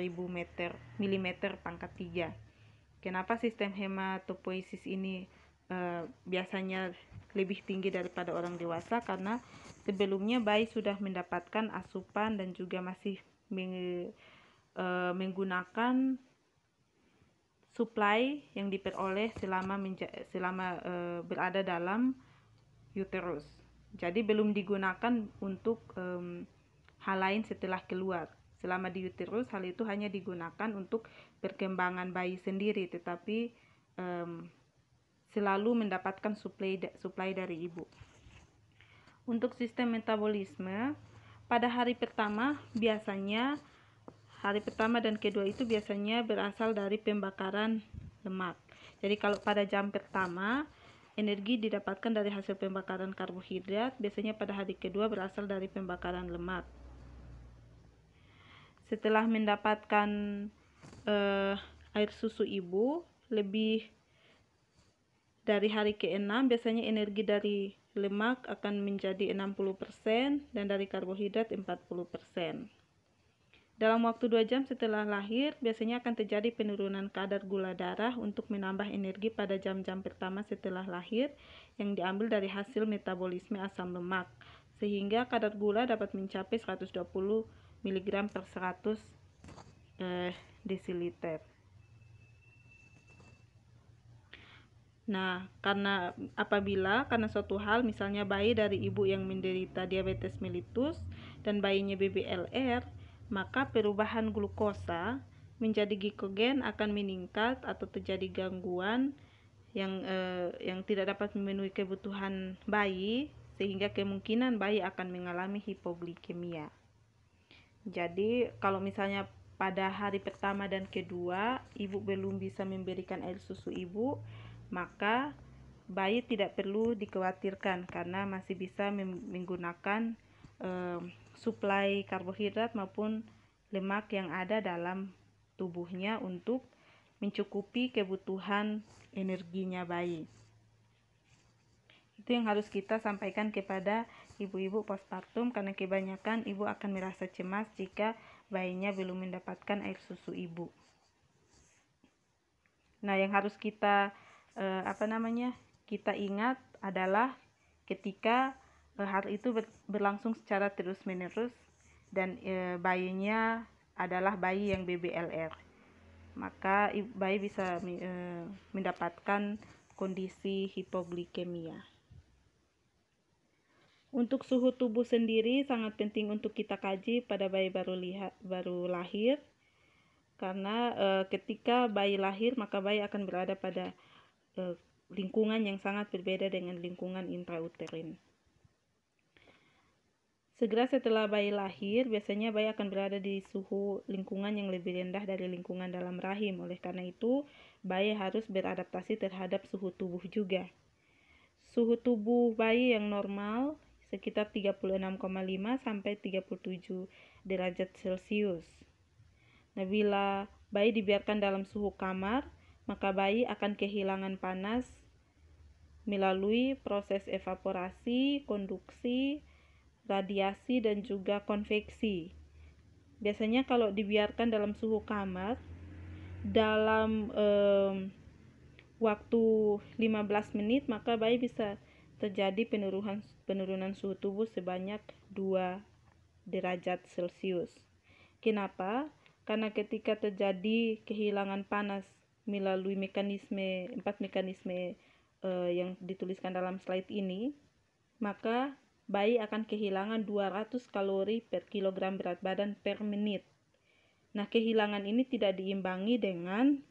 milimeter pangkat 3. Kenapa sistem hematopoiesis ini biasanya lebih tinggi daripada orang dewasa? Karena sebelumnya bayi sudah mendapatkan asupan dan juga masih menggunakan supply yang diperoleh selama berada dalam uterus. Jadi belum digunakan untuk hal lain setelah keluar. Selama di uterus, hal itu hanya digunakan untuk perkembangan bayi sendiri, tetapi selalu mendapatkan supply dari ibu. Untuk sistem metabolisme, pada hari pertama dan kedua itu biasanya berasal dari pembakaran lemak. Jadi kalau pada jam pertama energi didapatkan dari hasil pembakaran karbohidrat, biasanya pada hari kedua berasal dari pembakaran lemak. Setelah mendapatkan air susu ibu, lebih dari hari ke-6 biasanya energi dari lemak akan menjadi 60% dan dari karbohidrat 40%. Dalam waktu 2 jam setelah lahir, biasanya akan terjadi penurunan kadar gula darah untuk menambah energi pada jam-jam pertama setelah lahir yang diambil dari hasil metabolisme asam lemak, sehingga kadar gula dapat mencapai 120 mg per 100 desiliter. Nah, karena suatu hal, misalnya bayi dari ibu yang menderita diabetes mellitus dan bayinya BBLR, maka perubahan glukosa menjadi glikogen akan meningkat atau terjadi gangguan yang tidak dapat memenuhi kebutuhan bayi, sehingga kemungkinan bayi akan mengalami hipoglikemia. Jadi kalau misalnya pada hari pertama dan kedua ibu belum bisa memberikan air susu ibu, maka bayi tidak perlu dikhawatirkan karena masih bisa menggunakan suplai karbohidrat maupun lemak yang ada dalam tubuhnya untuk mencukupi kebutuhan energinya bayi. Itu yang harus kita sampaikan kepada ibu-ibu postpartum, karena kebanyakan ibu akan merasa cemas jika bayinya belum mendapatkan air susu ibu. Nah, yang harus kita kita ingat adalah ketika hal itu berlangsung secara terus-menerus dan bayinya adalah bayi yang BBLR, maka bayi bisa mendapatkan kondisi hipoglikemia. Untuk suhu tubuh sendiri sangat penting untuk kita kaji pada bayi baru lahir, karena ketika bayi lahir maka bayi akan berada pada lingkungan yang sangat berbeda dengan lingkungan intrauterin. Segera setelah bayi lahir, biasanya bayi akan berada di suhu lingkungan yang lebih rendah dari lingkungan dalam rahim. Oleh karena itu, bayi harus beradaptasi terhadap suhu tubuh juga. Suhu tubuh bayi yang normal sekitar 36,5 sampai 37 derajat Celcius. Nah, bila bayi dibiarkan dalam suhu kamar, maka bayi akan kehilangan panas melalui proses evaporasi, konduksi, radiasi, dan juga konveksi. Biasanya kalau dibiarkan dalam suhu kamar, dalam waktu 15 menit, maka bayi bisa terjadi penurunan suhu tubuh sebanyak 2 derajat Celcius. Kenapa? Karena ketika terjadi kehilangan panas melalui 4 mekanisme yang dituliskan dalam slide ini, maka bayi akan kehilangan 200 kalori per kilogram berat badan per menit. Nah, kehilangan ini tidak diimbangi dengan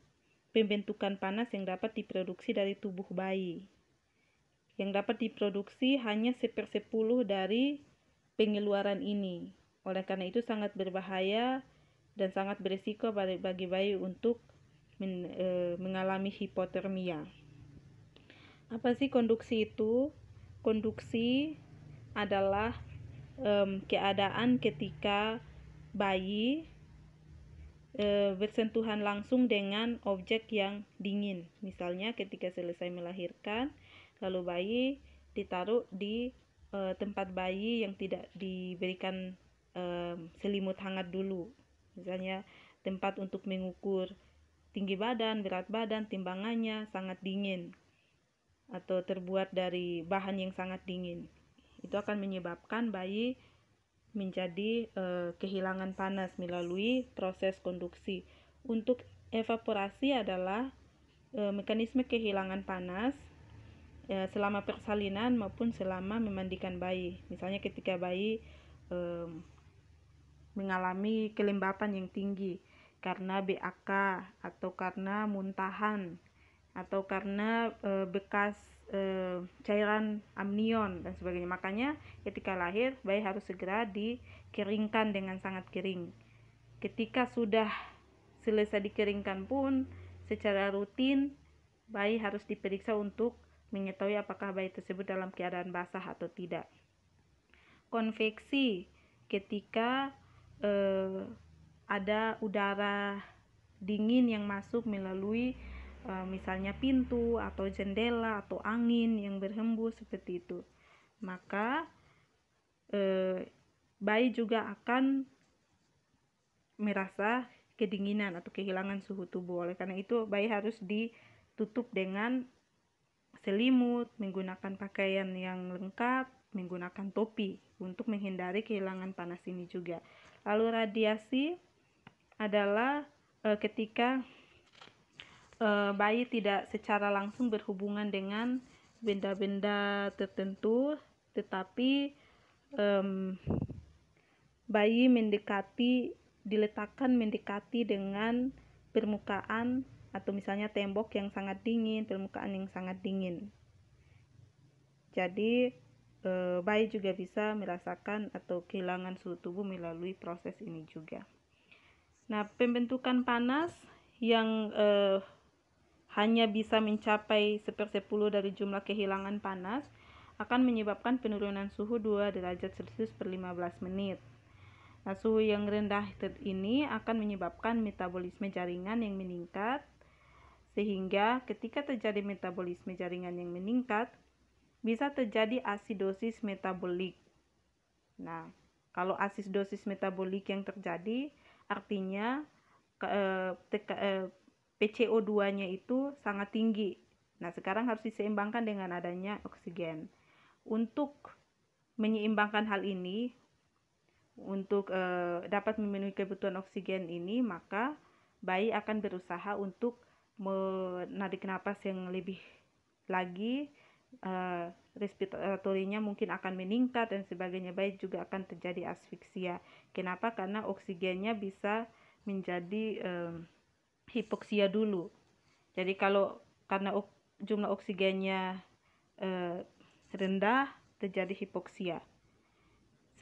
pembentukan panas yang dapat diproduksi dari tubuh bayi. Yang dapat diproduksi hanya 1/10 dari pengeluaran ini. Oleh karena itu sangat berbahaya dan sangat berisiko bagi bayi untuk mengalami hipotermia. Apa sih konduksi itu? Konduksi adalah keadaan ketika bayi bersentuhan langsung dengan objek yang dingin. Misalnya ketika selesai melahirkan, lalu bayi ditaruh di tempat bayi yang tidak diberikan selimut hangat dulu. Misalnya tempat untuk mengukur tinggi badan, berat badan, timbangannya sangat dingin atau terbuat dari bahan yang sangat dingin. Itu akan menyebabkan bayi menjadi kehilangan panas melalui proses konduksi. Untuk evaporasi adalah mekanisme kehilangan panas selama persalinan maupun selama memandikan bayi. Misalnya ketika bayi mengalami kelembapan yang tinggi karena BAK atau karena muntahan atau karena bekas cairan amnion dan sebagainya. Makanya ketika lahir bayi harus segera dikeringkan dengan sangat kering. Ketika sudah selesai dikeringkan pun secara rutin bayi harus diperiksa untuk mengetahui apakah bayi tersebut dalam keadaan basah atau tidak. Konveksi, ketika ada udara dingin yang masuk melalui misalnya pintu atau jendela atau angin yang berhembus seperti itu, maka bayi juga akan merasa kedinginan atau kehilangan suhu tubuh. Oleh karena itu bayi harus ditutup dengan selimut, menggunakan pakaian yang lengkap, menggunakan topi untuk menghindari kehilangan panas ini juga. Lalu radiasi adalah ketika bayi tidak secara langsung berhubungan dengan benda-benda tertentu, tetapi bayi diletakkan mendekati dengan permukaan atau misalnya tembok yang sangat dingin, permukaan yang sangat dingin. Jadi bayi juga bisa merasakan atau kehilangan suhu tubuh melalui proses ini juga. Nah, pembentukan panas yang hanya bisa mencapai 1/10 dari jumlah kehilangan panas akan menyebabkan penurunan suhu 2 derajat Celcius per 15 menit. Nah, suhu yang rendah ini akan menyebabkan metabolisme jaringan yang meningkat, sehingga ketika terjadi metabolisme jaringan yang meningkat, bisa terjadi asidosis metabolik. Nah, kalau asidosis metabolik yang terjadi, artinya PCO2-nya itu sangat tinggi. Nah, sekarang harus diseimbangkan dengan adanya oksigen. Untuk menyeimbangkan hal ini, untuk dapat memenuhi kebutuhan oksigen ini, maka bayi akan berusaha untuk menarik napas yang lebih lagi, respiratorinya mungkin akan meningkat dan sebagainya. Bayi juga akan terjadi asfiksia. Kenapa? Karena oksigennya bisa menjadi hipoksia dulu. Jadi kalau karena jumlah oksigennya rendah, terjadi hipoksia.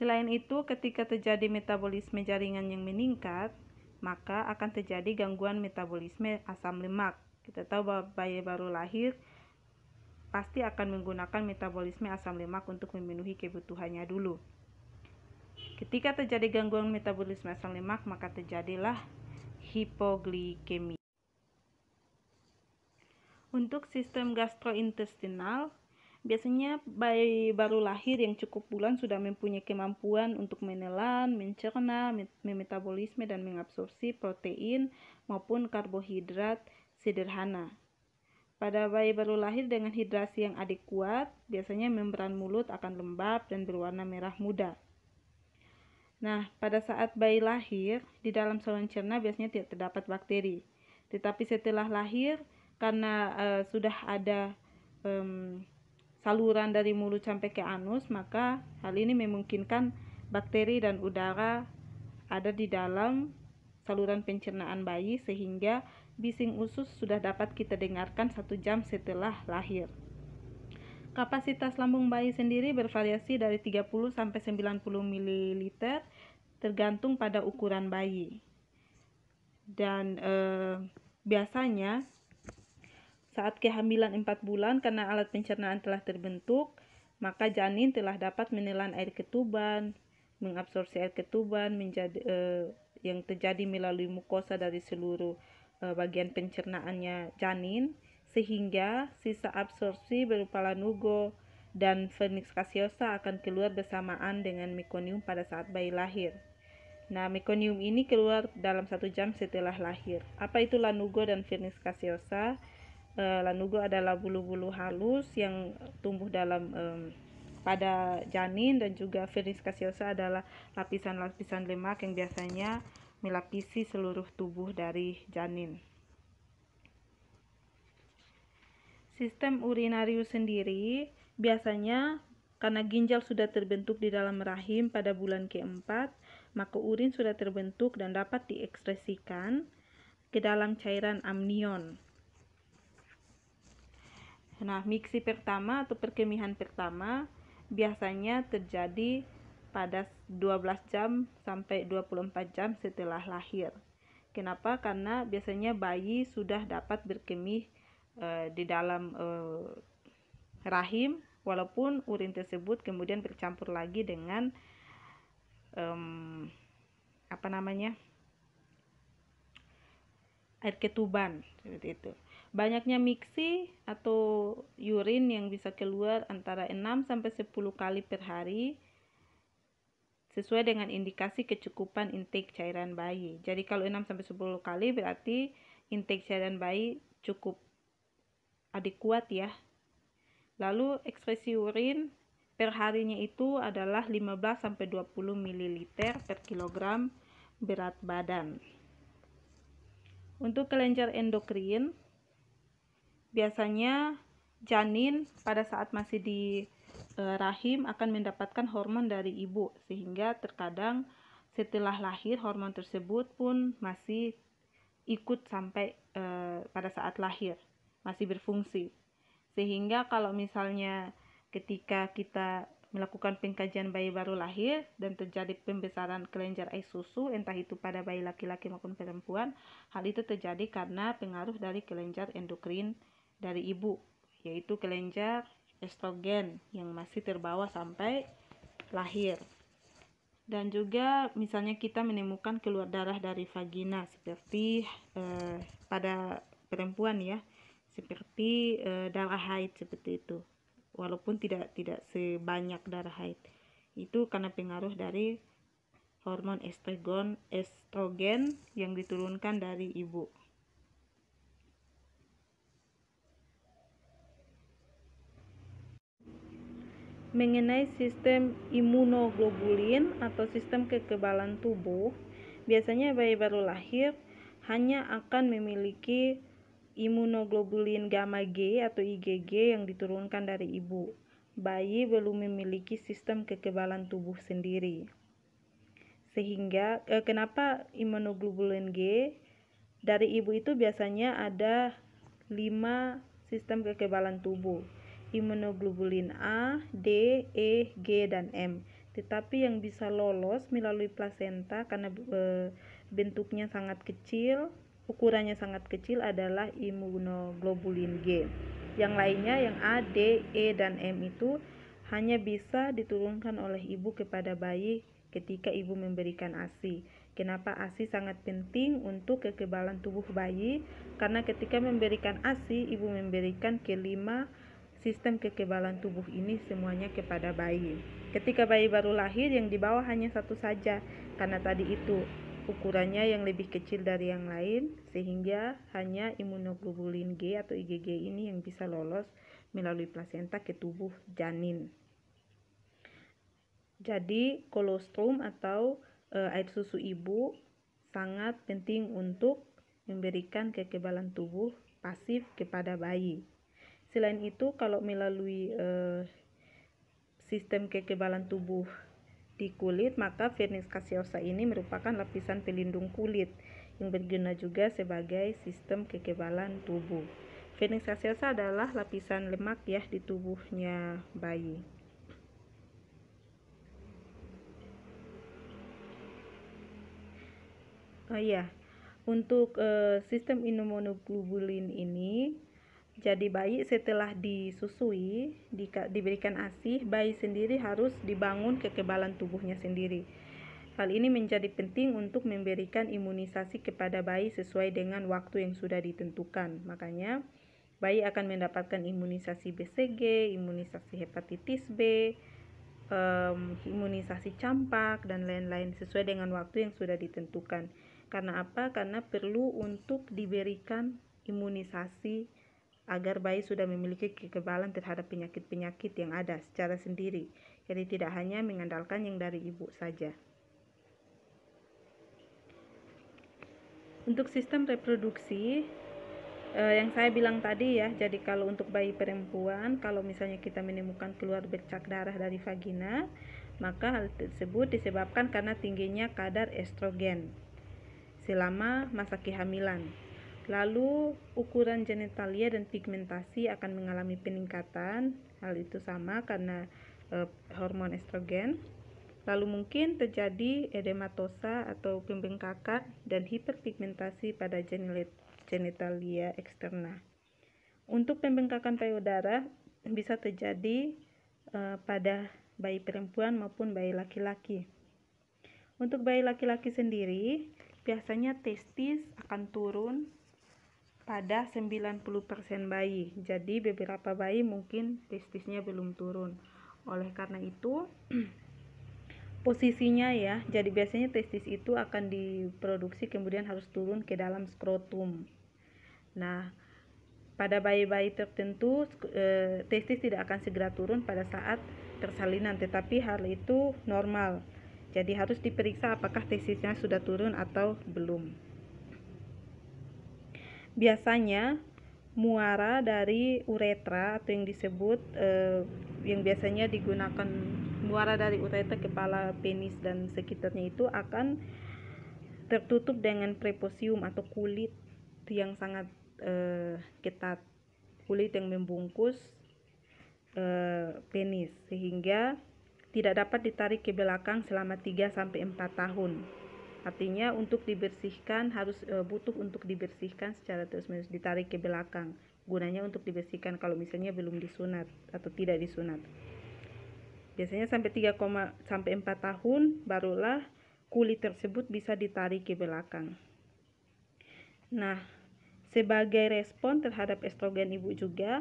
Selain itu, ketika terjadi metabolisme jaringan yang meningkat, maka akan terjadi gangguan metabolisme asam lemak. Kita tahu bahwa bayi baru lahir pasti akan menggunakan metabolisme asam lemak untuk memenuhi kebutuhannya dulu. Ketika terjadi gangguan metabolisme asam lemak, maka terjadilah hipoglikemia. Untuk sistem gastrointestinal, biasanya bayi baru lahir yang cukup bulan sudah mempunyai kemampuan untuk menelan, mencerna, memetabolisme dan mengabsorpsi protein maupun karbohidrat sederhana. Pada bayi baru lahir dengan hidrasi yang adekuat, biasanya membran mulut akan lembab dan berwarna merah muda. Nah, pada saat bayi lahir, di dalam saluran cerna biasanya tidak terdapat bakteri. Tetapi setelah lahir, karena sudah ada saluran dari mulut sampai ke anus, maka hal ini memungkinkan bakteri dan udara ada di dalam saluran pencernaan bayi, sehingga bising usus sudah dapat kita dengarkan 1 jam setelah lahir. Kapasitas lambung bayi sendiri bervariasi dari 30 sampai 90 ml tergantung pada ukuran bayi. Dan biasanya saat kehamilan 4 bulan, karena alat pencernaan telah terbentuk, maka janin telah dapat menelan air ketuban, mengabsorpsi air ketuban yang terjadi melalui mukosa dari seluruh bagian pencernaannya janin, sehingga sisa absorpsi berupa lanugo dan vernix caseosa akan keluar bersamaan dengan mekonium pada saat bayi lahir. Nah, mekonium ini keluar dalam 1 jam setelah lahir. Apa itu lanugo dan vernix caseosa? Lanugo adalah bulu-bulu halus yang tumbuh dalam pada janin, dan juga vernix caseosa adalah lapisan-lapisan lemak yang biasanya melapisi seluruh tubuh dari janin. Sistem urinarius sendiri biasanya karena ginjal sudah terbentuk di dalam rahim pada bulan keempat, maka urin sudah terbentuk dan dapat diekspresikan ke dalam cairan amnion. Nah, miksi pertama atau perkemihan pertama biasanya terjadi pada 12 jam sampai 24 jam setelah lahir. Kenapa? Karena biasanya bayi sudah dapat berkemih di dalam rahim, walaupun urin tersebut kemudian bercampur lagi dengan air ketuban, seperti itu. Banyaknya miksi atau urin yang bisa keluar antara 6 sampai 10 kali per hari sesuai dengan indikasi kecukupan intake cairan bayi. Jadi kalau 6 sampai 10 kali berarti intake cairan bayi cukup adekuat ya. Lalu ekspresi urin per harinya itu adalah 15 sampai 20 ml per kilogram berat badan. Untuk kelenjar endokrin, biasanya janin pada saat masih di rahim akan mendapatkan hormon dari ibu, sehingga terkadang setelah lahir hormon tersebut pun masih ikut sampai pada saat lahir, masih berfungsi. Sehingga kalau misalnya ketika kita melakukan pengkajian bayi baru lahir dan terjadi pembesaran kelenjar air susu, entah itu pada bayi laki-laki maupun perempuan, hal itu terjadi karena pengaruh dari kelenjar endokrin dari ibu, yaitu kelenjar estrogen yang masih terbawa sampai lahir. Dan juga misalnya kita menemukan keluar darah dari vagina seperti pada perempuan ya, seperti darah haid seperti itu. Walaupun tidak sebanyak darah haid. Itu karena pengaruh dari hormon estrogen yang diturunkan dari ibu. Mengenai sistem imunoglobulin atau sistem kekebalan tubuh, biasanya bayi baru lahir hanya akan memiliki imunoglobulin gamma G atau IgG yang diturunkan dari ibu. Bayi belum memiliki sistem kekebalan tubuh sendiri. Sehingga kenapa imunoglobulin G? Dari ibu itu biasanya ada 5 sistem kekebalan tubuh. Imunoglobulin A, D, E, G, dan M. Tetapi yang bisa lolos melalui plasenta karena bentuknya sangat kecil, ukurannya sangat kecil adalah imunoglobulin G. Yang lainnya yang A, D, E, dan M itu hanya bisa diturunkan oleh ibu kepada bayi ketika ibu memberikan ASI. Kenapa ASI sangat penting untuk kekebalan tubuh bayi? Karena ketika memberikan ASI, ibu memberikan kelima sistem kekebalan tubuh ini semuanya kepada bayi. Ketika bayi baru lahir, yang dibawa hanya satu saja, karena tadi itu ukurannya yang lebih kecil dari yang lain, sehingga hanya imunoglobulin G atau IgG ini yang bisa lolos melalui plasenta ke tubuh janin. Jadi kolostrum atau air susu ibu sangat penting untuk memberikan kekebalan tubuh pasif kepada bayi. Selain itu, kalau melalui sistem kekebalan tubuh di kulit, maka Vernix caseosa ini merupakan lapisan pelindung kulit yang berguna juga sebagai sistem kekebalan tubuh. Vernix caseosa adalah lapisan lemak ya di tubuhnya bayi. Oh iya, untuk sistem imunoglobulin ini, jadi bayi setelah disusui, diberikan ASI, bayi sendiri harus dibangun kekebalan tubuhnya sendiri. Hal ini menjadi penting untuk memberikan imunisasi kepada bayi sesuai dengan waktu yang sudah ditentukan. Makanya, bayi akan mendapatkan imunisasi BCG, imunisasi hepatitis B, imunisasi campak, dan lain-lain sesuai dengan waktu yang sudah ditentukan. Karena apa? Karena perlu untuk diberikan imunisasi agar bayi sudah memiliki kekebalan terhadap penyakit-penyakit yang ada secara sendiri. Jadi tidak hanya mengandalkan yang dari ibu saja. Untuk sistem reproduksi, yang saya bilang tadi ya, jadi kalau untuk bayi perempuan, kalau misalnya kita menemukan keluar bercak darah dari vagina, maka hal tersebut disebabkan karena tingginya kadar estrogen selama masa kehamilan. Lalu ukuran genitalia dan pigmentasi akan mengalami peningkatan. Hal itu sama karena hormon estrogen. Lalu mungkin terjadi edematosa atau pembengkakan dan hiperpigmentasi pada genitalia eksterna. Untuk pembengkakan payudara bisa terjadi pada bayi perempuan maupun bayi laki-laki. Untuk bayi laki-laki sendiri, biasanya testis akan turun pada 90% bayi. Jadi beberapa bayi mungkin testisnya belum turun. Oleh karena itu, posisinya ya, jadi biasanya testis itu akan diproduksi kemudian harus turun ke dalam skrotum. Nah, pada bayi-bayi tertentu testis tidak akan segera turun pada saat persalinan, tetapi hal itu normal. Jadi harus diperiksa apakah testisnya sudah turun atau belum. Biasanya muara dari uretra atau yang disebut yang biasanya digunakan muara dari uretra, kepala, penis dan sekitarnya itu akan tertutup dengan preposium atau kulit yang sangat ketat, kulit yang membungkus penis, sehingga tidak dapat ditarik ke belakang selama 3-4 tahun. Artinya untuk dibersihkan harus butuh untuk dibersihkan secara terus-menerus, ditarik ke belakang. Gunanya untuk dibersihkan kalau misalnya belum disunat atau tidak disunat. Biasanya sampai 3,4 tahun barulah kulit tersebut bisa ditarik ke belakang. Nah, sebagai respon terhadap estrogen ibu juga,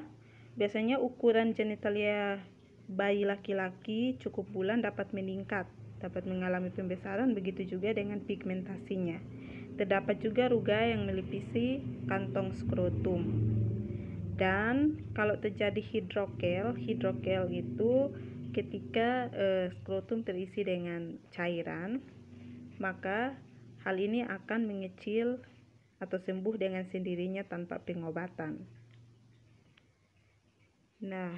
biasanya ukuran genitalia bayi laki-laki cukup bulan dapat meningkat, dapat mengalami pembesaran, begitu juga dengan pigmentasinya. Terdapat juga ruga yang melipisi kantong skrotum. Dan kalau terjadi hidrokel itu ketika skrotum terisi dengan cairan, maka hal ini akan mengecil atau sembuh dengan sendirinya tanpa pengobatan. Nah,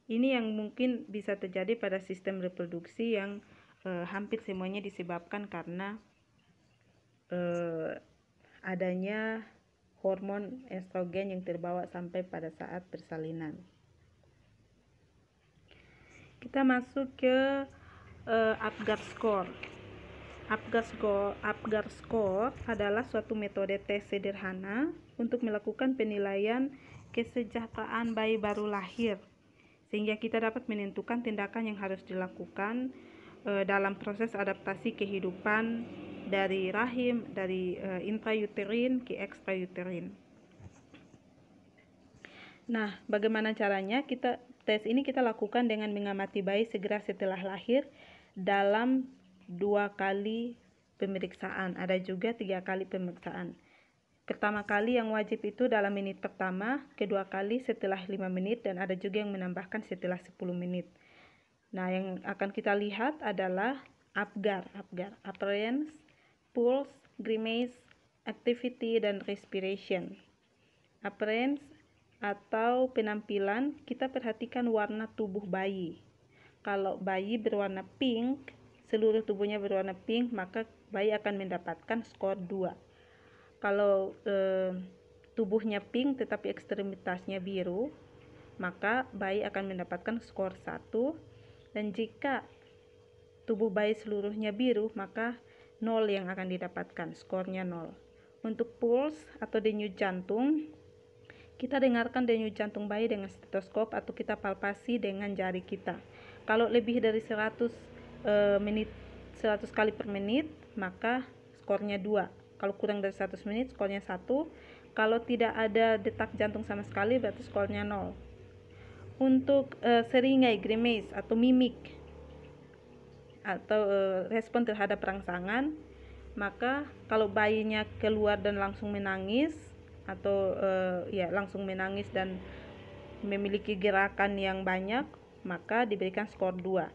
ini yang mungkin bisa terjadi pada sistem reproduksi yang hampir semuanya disebabkan karena adanya hormon estrogen yang terbawa sampai pada saat persalinan. Kita masuk ke Apgar Score. Apgar Score adalah suatu metode tes sederhana untuk melakukan penilaian kesejahteraan bayi baru lahir, sehingga kita dapat menentukan tindakan yang harus dilakukan dalam proses adaptasi kehidupan dari rahim, dari intrauterin ke extrauterin. Nah, bagaimana caranya? Tes ini kita lakukan dengan mengamati bayi segera setelah lahir dalam 2 kali pemeriksaan, ada juga 3 kali pemeriksaan. Pertama kali yang wajib itu dalam menit pertama, kedua kali setelah 5 menit, dan ada juga yang menambahkan setelah 10 menit. Nah, yang akan kita lihat adalah Apgar, appearance, pulse, grimace, activity, dan respiration. Appearance atau penampilan, kita perhatikan warna tubuh bayi. Kalau bayi berwarna pink, seluruh tubuhnya berwarna pink, maka bayi akan mendapatkan skor 2. Kalau tubuhnya pink tetapi ekstremitasnya biru, maka bayi akan mendapatkan skor 1. Dan jika tubuh bayi seluruhnya biru, maka 0 yang akan didapatkan, skornya 0. Untuk pulse atau denyut jantung, kita dengarkan denyut jantung bayi dengan stetoskop atau kita palpasi dengan jari kita. Kalau lebih dari 100 kali per menit, maka skornya 2. Kalau kurang dari 100 menit, skornya 1. Kalau tidak ada detak jantung sama sekali, berarti skornya 0. Untuk seringai, grimace atau mimik atau respon terhadap rangsangan, maka kalau bayinya keluar dan langsung menangis atau langsung menangis dan memiliki gerakan yang banyak, maka diberikan skor 2.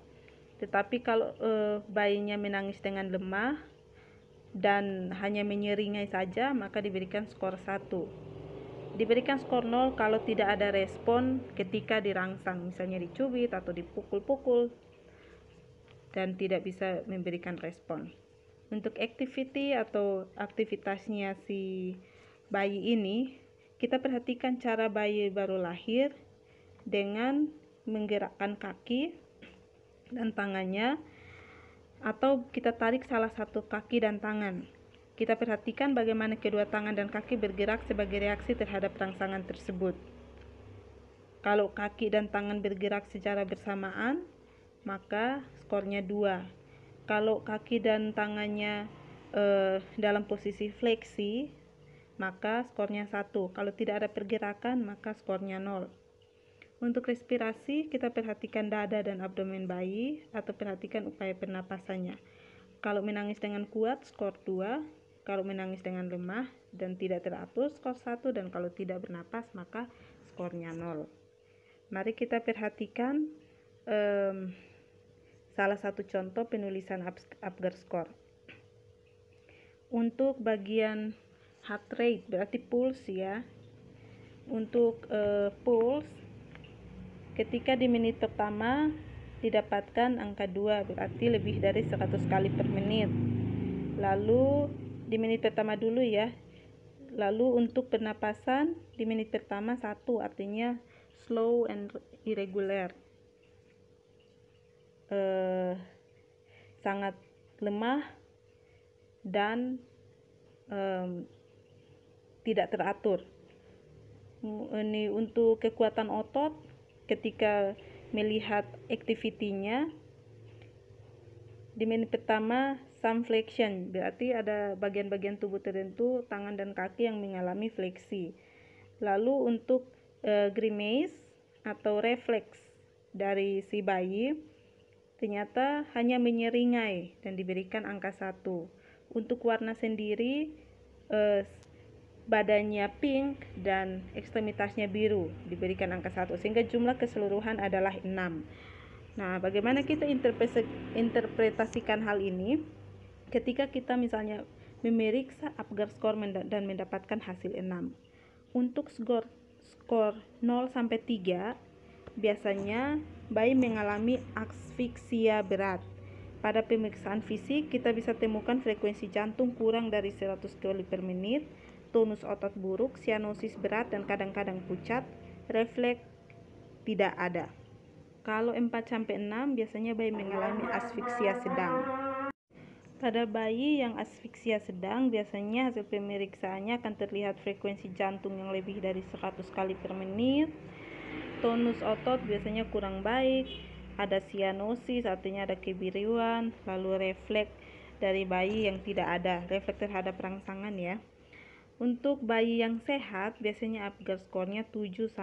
Tetapi kalau bayinya menangis dengan lemah dan hanya menyeringai saja, maka diberikan skor 1. Diberikan skor 0 kalau tidak ada respon ketika dirangsang, misalnya dicubit atau dipukul-pukul dan tidak bisa memberikan respon. Untuk activity atau aktivitasnya si bayi ini, kita perhatikan cara bayi baru lahir dengan menggerakkan kaki dan tangannya, atau kita tarik salah satu kaki dan tangan. Kita perhatikan bagaimana kedua tangan dan kaki bergerak sebagai reaksi terhadap rangsangan tersebut. Kalau kaki dan tangan bergerak secara bersamaan, maka skornya 2. Kalau kaki dan tangannya dalam posisi fleksi, maka skornya 1. Kalau tidak ada pergerakan, maka skornya 0. Untuk respirasi, kita perhatikan dada dan abdomen bayi atau perhatikan upaya pernapasannya. Kalau menangis dengan kuat, skor 2. Kalau menangis dengan lemah dan tidak teratur, skor 1. Dan kalau tidak bernapas, maka skornya 0. Mari kita perhatikan salah satu contoh penulisan Apgar Score. Untuk bagian heart rate, berarti pulse ya. Untuk pulse, ketika di menit pertama didapatkan angka 2, berarti lebih dari 100 kali per menit. Lalu di menit pertama dulu ya. Lalu untuk pernapasan di menit pertama 1, artinya slow and irregular. sangat lemah dan tidak teratur. Ini untuk kekuatan otot, ketika melihat aktivitinya, di menit pertama thumb flexion, berarti ada bagian-bagian tubuh tertentu, tangan dan kaki yang mengalami fleksi. Lalu untuk grimace atau refleks dari si bayi ternyata hanya menyeringai dan diberikan angka 1. Untuk warna sendiri badannya pink dan ekstremitasnya biru, diberikan angka 1, sehingga jumlah keseluruhan adalah 6. Nah, bagaimana kita interpretasikan hal ini? Ketika kita misalnya memeriksa Apgar score dan mendapatkan hasil 6. Untuk skor 0 sampai 3, biasanya bayi mengalami asfiksia berat. Pada pemeriksaan fisik, kita bisa temukan frekuensi jantung kurang dari 100 kali per menit, tonus otot buruk, sianosis berat dan kadang-kadang pucat, refleks tidak ada. Kalau 4-6 biasanya bayi mengalami asfiksia sedang. Pada bayi yang asfiksia sedang, biasanya hasil pemeriksaannya akan terlihat frekuensi jantung yang lebih dari 100 kali per menit, tonus otot biasanya kurang baik, ada sianosis artinya ada kebiruan, lalu refleks dari bayi yang tidak ada, refleks terhadap rangsangan ya. Untuk bayi yang sehat, biasanya Apgar score-nya 7-10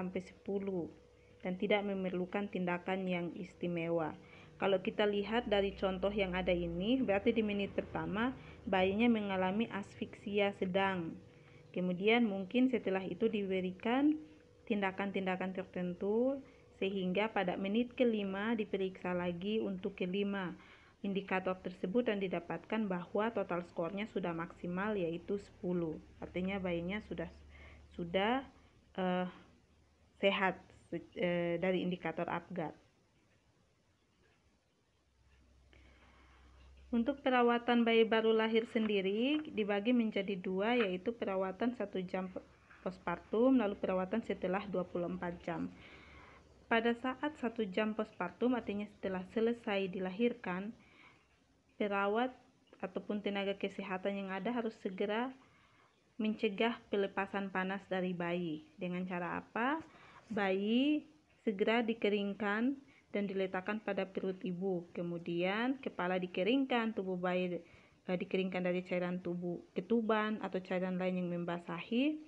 dan tidak memerlukan tindakan yang istimewa. Kalau kita lihat dari contoh yang ada ini, berarti di menit pertama bayinya mengalami asfiksia sedang. Kemudian mungkin setelah itu diberikan tindakan-tindakan tertentu sehingga pada menit kelima diperiksa lagi untuk kelima indikator tersebut dan didapatkan bahwa total skornya sudah maksimal yaitu 10. Artinya bayinya sudah sehat dari indikator Apgar. Untuk perawatan bayi baru lahir sendiri dibagi menjadi 2, yaitu perawatan 1 jam postpartum lalu perawatan setelah 24 jam. Pada saat 1 jam postpartum, artinya setelah selesai dilahirkan, perawat ataupun tenaga kesehatan yang ada harus segera mencegah pelepasan panas dari bayi. Dengan cara apa? Bayi segera dikeringkan dan diletakkan pada perut ibu. Kemudian kepala dikeringkan, tubuh bayi dikeringkan dari cairan tubuh ketuban atau cairan lain yang membasahi.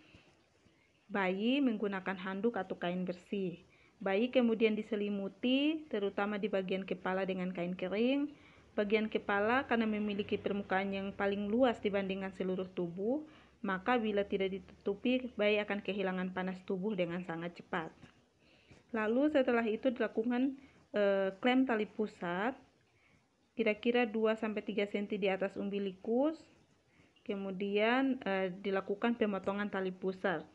Bayi menggunakan handuk atau kain bersih. Bayi kemudian diselimuti, terutama di bagian kepala dengan kain kering. Bagian kepala karena memiliki permukaan yang paling luas dibandingkan seluruh tubuh, maka bila tidak ditutupi, bayi akan kehilangan panas tubuh dengan sangat cepat. Lalu setelah itu dilakukan klem tali pusat, kira-kira 2-3 cm di atas umbilikus. Kemudian dilakukan pemotongan tali pusat.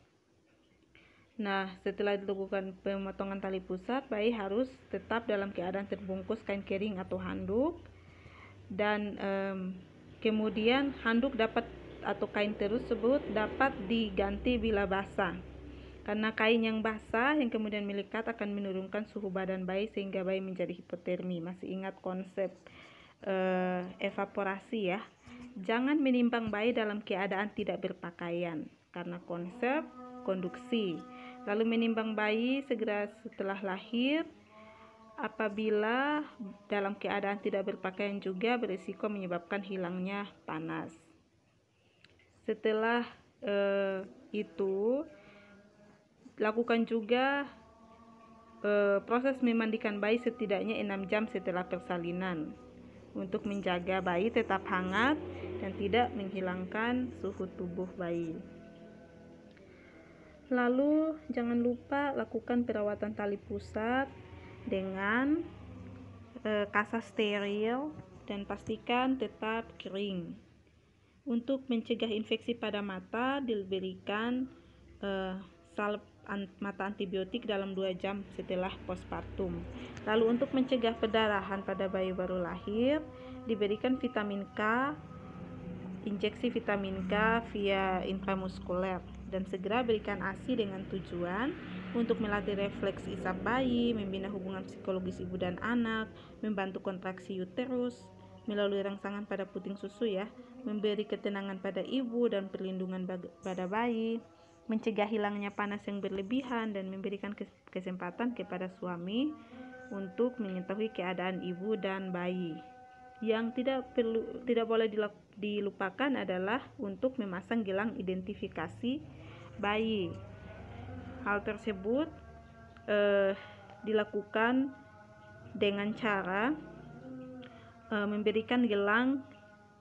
Nah, setelah dilakukan pemotongan tali pusat, bayi harus tetap dalam keadaan terbungkus kain kering atau handuk. Dan kemudian handuk atau kain tersebut dapat diganti bila basah, karena kain yang basah yang kemudian melekat akan menurunkan suhu badan bayi sehingga bayi menjadi hipotermi. Masih ingat konsep evaporasi ya? Jangan menimbang bayi dalam keadaan tidak berpakaian karena konsep konduksi. Lalu menimbang bayi segera setelah lahir apabila dalam keadaan tidak berpakaian juga berisiko menyebabkan hilangnya panas. Setelah itu lakukan juga proses memandikan bayi setidaknya 6 jam setelah persalinan untuk menjaga bayi tetap hangat dan tidak menghilangkan suhu tubuh bayi. Lalu jangan lupa lakukan perawatan tali pusat dengan kasa steril dan pastikan tetap kering. Untuk mencegah infeksi pada mata, diberikan salep mata antibiotik dalam 2 jam setelah postpartum. Lalu untuk mencegah perdarahan pada bayi baru lahir, diberikan vitamin K, injeksi vitamin K via intramuskuler, dan segera berikan ASI dengan tujuan untuk melatih refleks isap bayi, membina hubungan psikologis ibu dan anak, membantu kontraksi uterus melalui rangsangan pada puting susu ya, memberi ketenangan pada ibu dan perlindungan pada bayi, mencegah hilangnya panas yang berlebihan, dan memberikan kesempatan kepada suami untuk mengetahui keadaan ibu dan bayi. Yang tidak boleh dilupakan adalah untuk memasang gelang identifikasi bayi. Hal tersebut dilakukan dengan cara memberikan gelang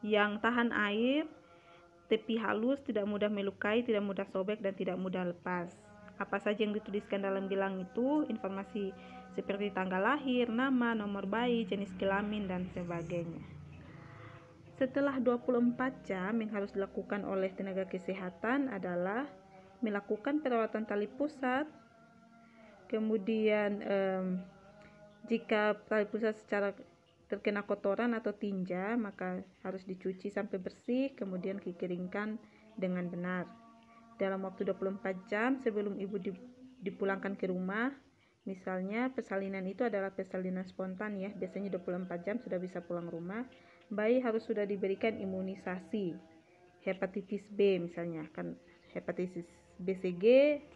yang tahan air, tepi halus, tidak mudah melukai, tidak mudah sobek, dan tidak mudah lepas. Apa saja yang dituliskan dalam gelang itu, informasi seperti tanggal lahir, nama, nomor bayi, jenis kelamin, dan sebagainya. Setelah 24 jam yang harus dilakukan oleh tenaga kesehatan adalah melakukan perawatan tali pusat. Kemudian jika tali pusat secara terkena kotoran atau tinja, maka harus dicuci sampai bersih, kemudian dikeringkan dengan benar. Dalam waktu 24 jam sebelum ibu dipulangkan ke rumah, misalnya persalinan itu adalah persalinan spontan ya, biasanya 24 jam sudah bisa pulang rumah, bayi harus sudah diberikan imunisasi hepatitis B misalnya, kan hepatitis BCG,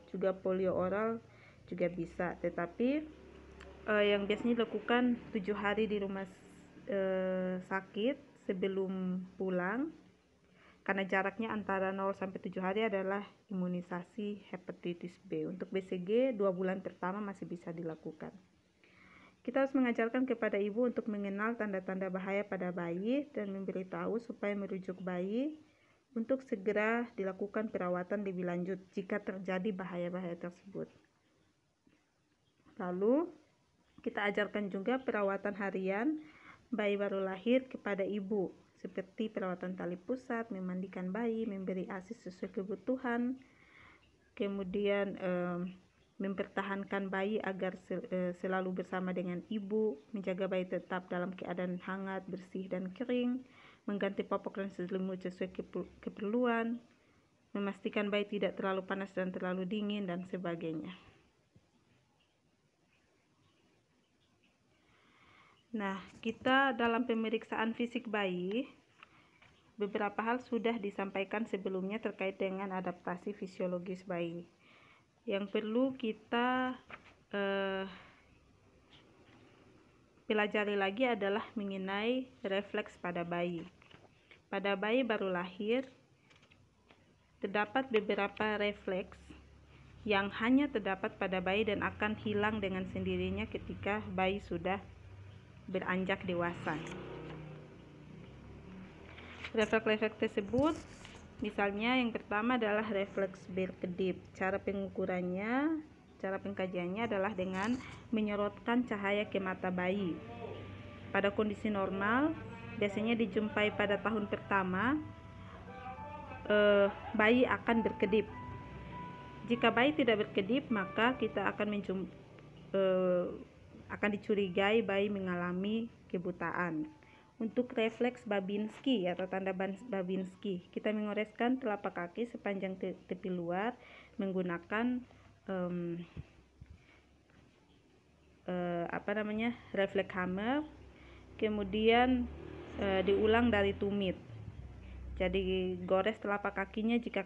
juga polio oral juga bisa. Tetapi yang biasanya dilakukan 7 hari di rumah sakit sebelum pulang, karena jaraknya antara 0 sampai 7 hari adalah imunisasi hepatitis B. Untuk BCG 2 bulan pertama masih bisa dilakukan. Kita harus mengajarkan kepada ibu untuk mengenal tanda-tanda bahaya pada bayi dan memberitahu supaya merujuk bayi untuk segera dilakukan perawatan lebih lanjut jika terjadi bahaya-bahaya tersebut. Lalu kita ajarkan juga perawatan harian bayi baru lahir kepada ibu, seperti perawatan tali pusat, memandikan bayi, memberi ASI sesuai kebutuhan, kemudian mempertahankan bayi agar selalu bersama dengan ibu, menjaga bayi tetap dalam keadaan hangat, bersih, dan kering, mengganti popok dan selimut sesuai keperluan, memastikan bayi tidak terlalu panas dan terlalu dingin, dan sebagainya. Nah, kita dalam pemeriksaan fisik bayi, beberapa hal sudah disampaikan sebelumnya terkait dengan adaptasi fisiologis bayi. Yang perlu kita pelajari lagi adalah mengenai refleks pada bayi. Pada bayi baru lahir, terdapat beberapa refleks yang hanya terdapat pada bayi dan akan hilang dengan sendirinya ketika bayi sudah beranjak dewasa. Refleks-refleks tersebut, misalnya yang pertama adalah refleks berkedip. Cara pengukurannya, cara pengkajiannya adalah dengan menyorotkan cahaya ke mata bayi. Pada kondisi normal, biasanya dijumpai pada tahun pertama, bayi akan berkedip. Jika bayi tidak berkedip, maka kita akan dicurigai bayi mengalami kebutaan. Untuk refleks Babinski atau tanda Babinski, kita mengoreskan telapak kaki sepanjang tepi luar menggunakan refleks hammer, kemudian diulang dari tumit. Jadi gores telapak kakinya jika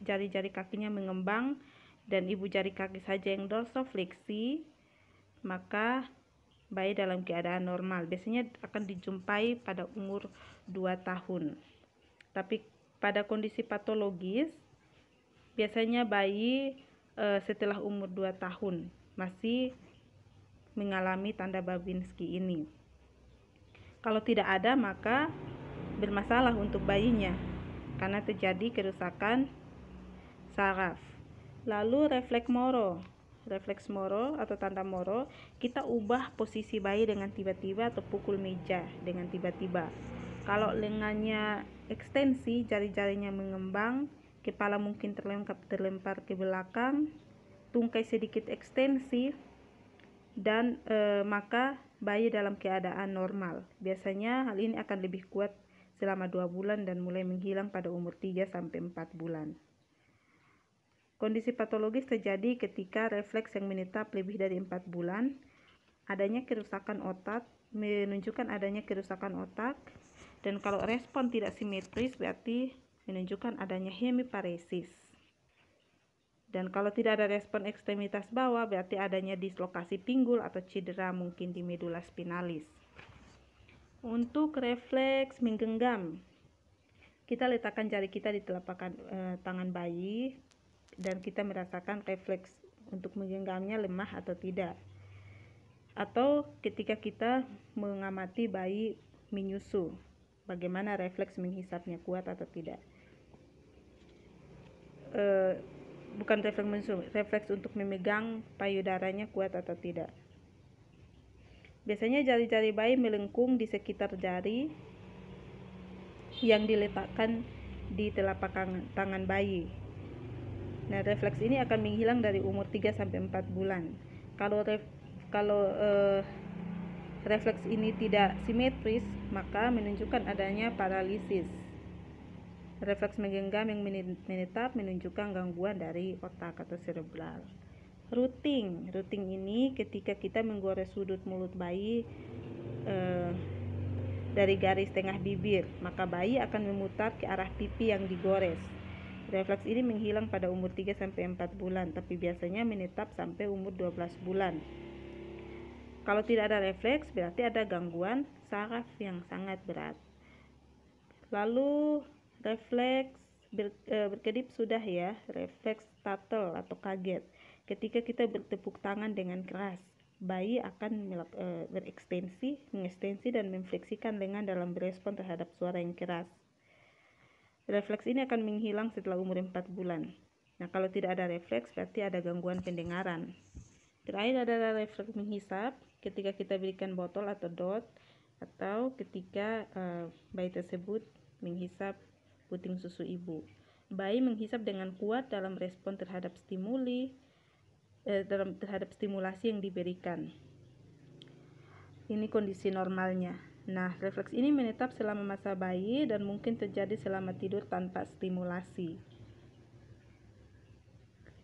jari-jari kakinya mengembang dan ibu jari kaki saja yang dorsofleksi, maka bayi dalam keadaan normal. Biasanya akan dijumpai pada umur 2 tahun. Tapi pada kondisi patologis, biasanya bayi setelah umur 2 tahun masih mengalami tanda Babinski ini. Kalau tidak ada, maka bermasalah untuk bayinya karena terjadi kerusakan saraf. Lalu refleks Moro atau tanda Moro, kita ubah posisi bayi dengan tiba-tiba atau pukul meja dengan tiba-tiba. Kalau lengannya ekstensi, jari-jarinya mengembang, kepala mungkin terlempar ke belakang, tungkai sedikit ekstensi, dan maka bayi dalam keadaan normal. Biasanya hal ini akan lebih kuat selama 2 bulan dan mulai menghilang pada umur 3-4 bulan. Kondisi patologis terjadi ketika refleks yang menetap lebih dari 4 bulan, adanya kerusakan otak, menunjukkan adanya kerusakan otak, dan kalau respon tidak simetris berarti menunjukkan adanya hemiparesis. Dan kalau tidak ada respon ekstremitas bawah berarti adanya dislokasi pinggul atau cedera mungkin di medula spinalis. Untuk refleks menggenggam, kita letakkan jari kita di telapak tangan bayi dan kita merasakan refleks untuk menggenggamnya lemah atau tidak. Atau ketika kita mengamati bayi menyusu, bagaimana refleks menghisapnya kuat atau tidak. Bukan refleks menyusu, refleks untuk memegang payudaranya kuat atau tidak. Biasanya jari-jari bayi melengkung di sekitar jari yang diletakkan di telapak tangan bayi. Nah, refleks ini akan menghilang dari umur 3-4 bulan. Kalau refleks ini tidak simetris, maka menunjukkan adanya paralisis. Refleks menggenggam yang menetap menunjukkan gangguan dari otak atau cerebral. Rooting ini ketika kita menggores sudut mulut bayi dari garis tengah bibir, maka bayi akan memutar ke arah pipi yang digores. Refleks ini menghilang pada umur 3-4 bulan, tapi biasanya menetap sampai umur 12 bulan. Kalau tidak ada refleks, berarti ada gangguan saraf yang sangat berat. Lalu refleks berkedip sudah ya, refleks startle atau kaget. Ketika kita bertepuk tangan dengan keras, bayi akan mengekstensi dan memfleksikan lengan dalam berespon terhadap suara yang keras. Refleks ini akan menghilang setelah umur 4 bulan. Nah, kalau tidak ada refleks berarti ada gangguan pendengaran. Terakhir adalah refleks menghisap ketika kita berikan botol atau dot, atau ketika bayi tersebut menghisap puting susu ibu. Bayi menghisap dengan kuat dalam respon terhadap terhadap stimulasi yang diberikan. Ini kondisi normalnya. Nah, refleks ini menetap selama masa bayi dan mungkin terjadi selama tidur tanpa stimulasi.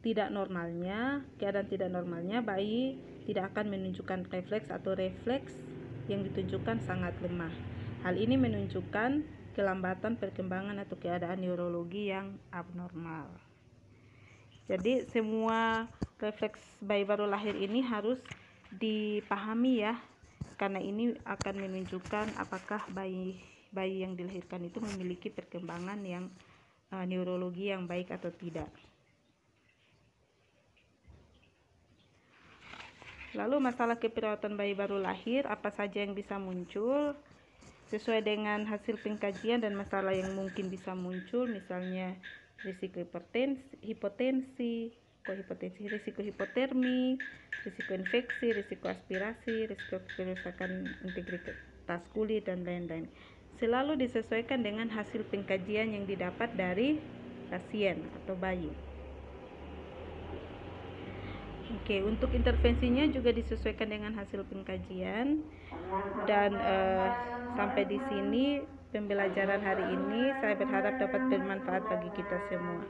Keadaan tidak normalnya, bayi tidak akan menunjukkan refleks atau refleks yang ditunjukkan sangat lemah. Hal ini menunjukkan kelambatan perkembangan atau keadaan neurologi yang abnormal. Jadi semua refleks bayi baru lahir ini harus dipahami ya, karena ini akan menunjukkan apakah bayi yang dilahirkan itu memiliki perkembangan yang neurologi yang baik atau tidak. Lalu masalah keperawatan bayi baru lahir, apa saja yang bisa muncul sesuai dengan hasil pengkajian dan masalah yang mungkin bisa muncul, misalnya risiko hipotensi, risiko hipotermi, risiko infeksi, risiko aspirasi, risiko kerusakan integritas kulit, dan lain-lain. Selalu disesuaikan dengan hasil pengkajian yang didapat dari pasien atau bayi. Oke, untuk intervensinya juga disesuaikan dengan hasil pengkajian. Dan sampai di sini pembelajaran hari ini, saya berharap dapat bermanfaat bagi kita semua.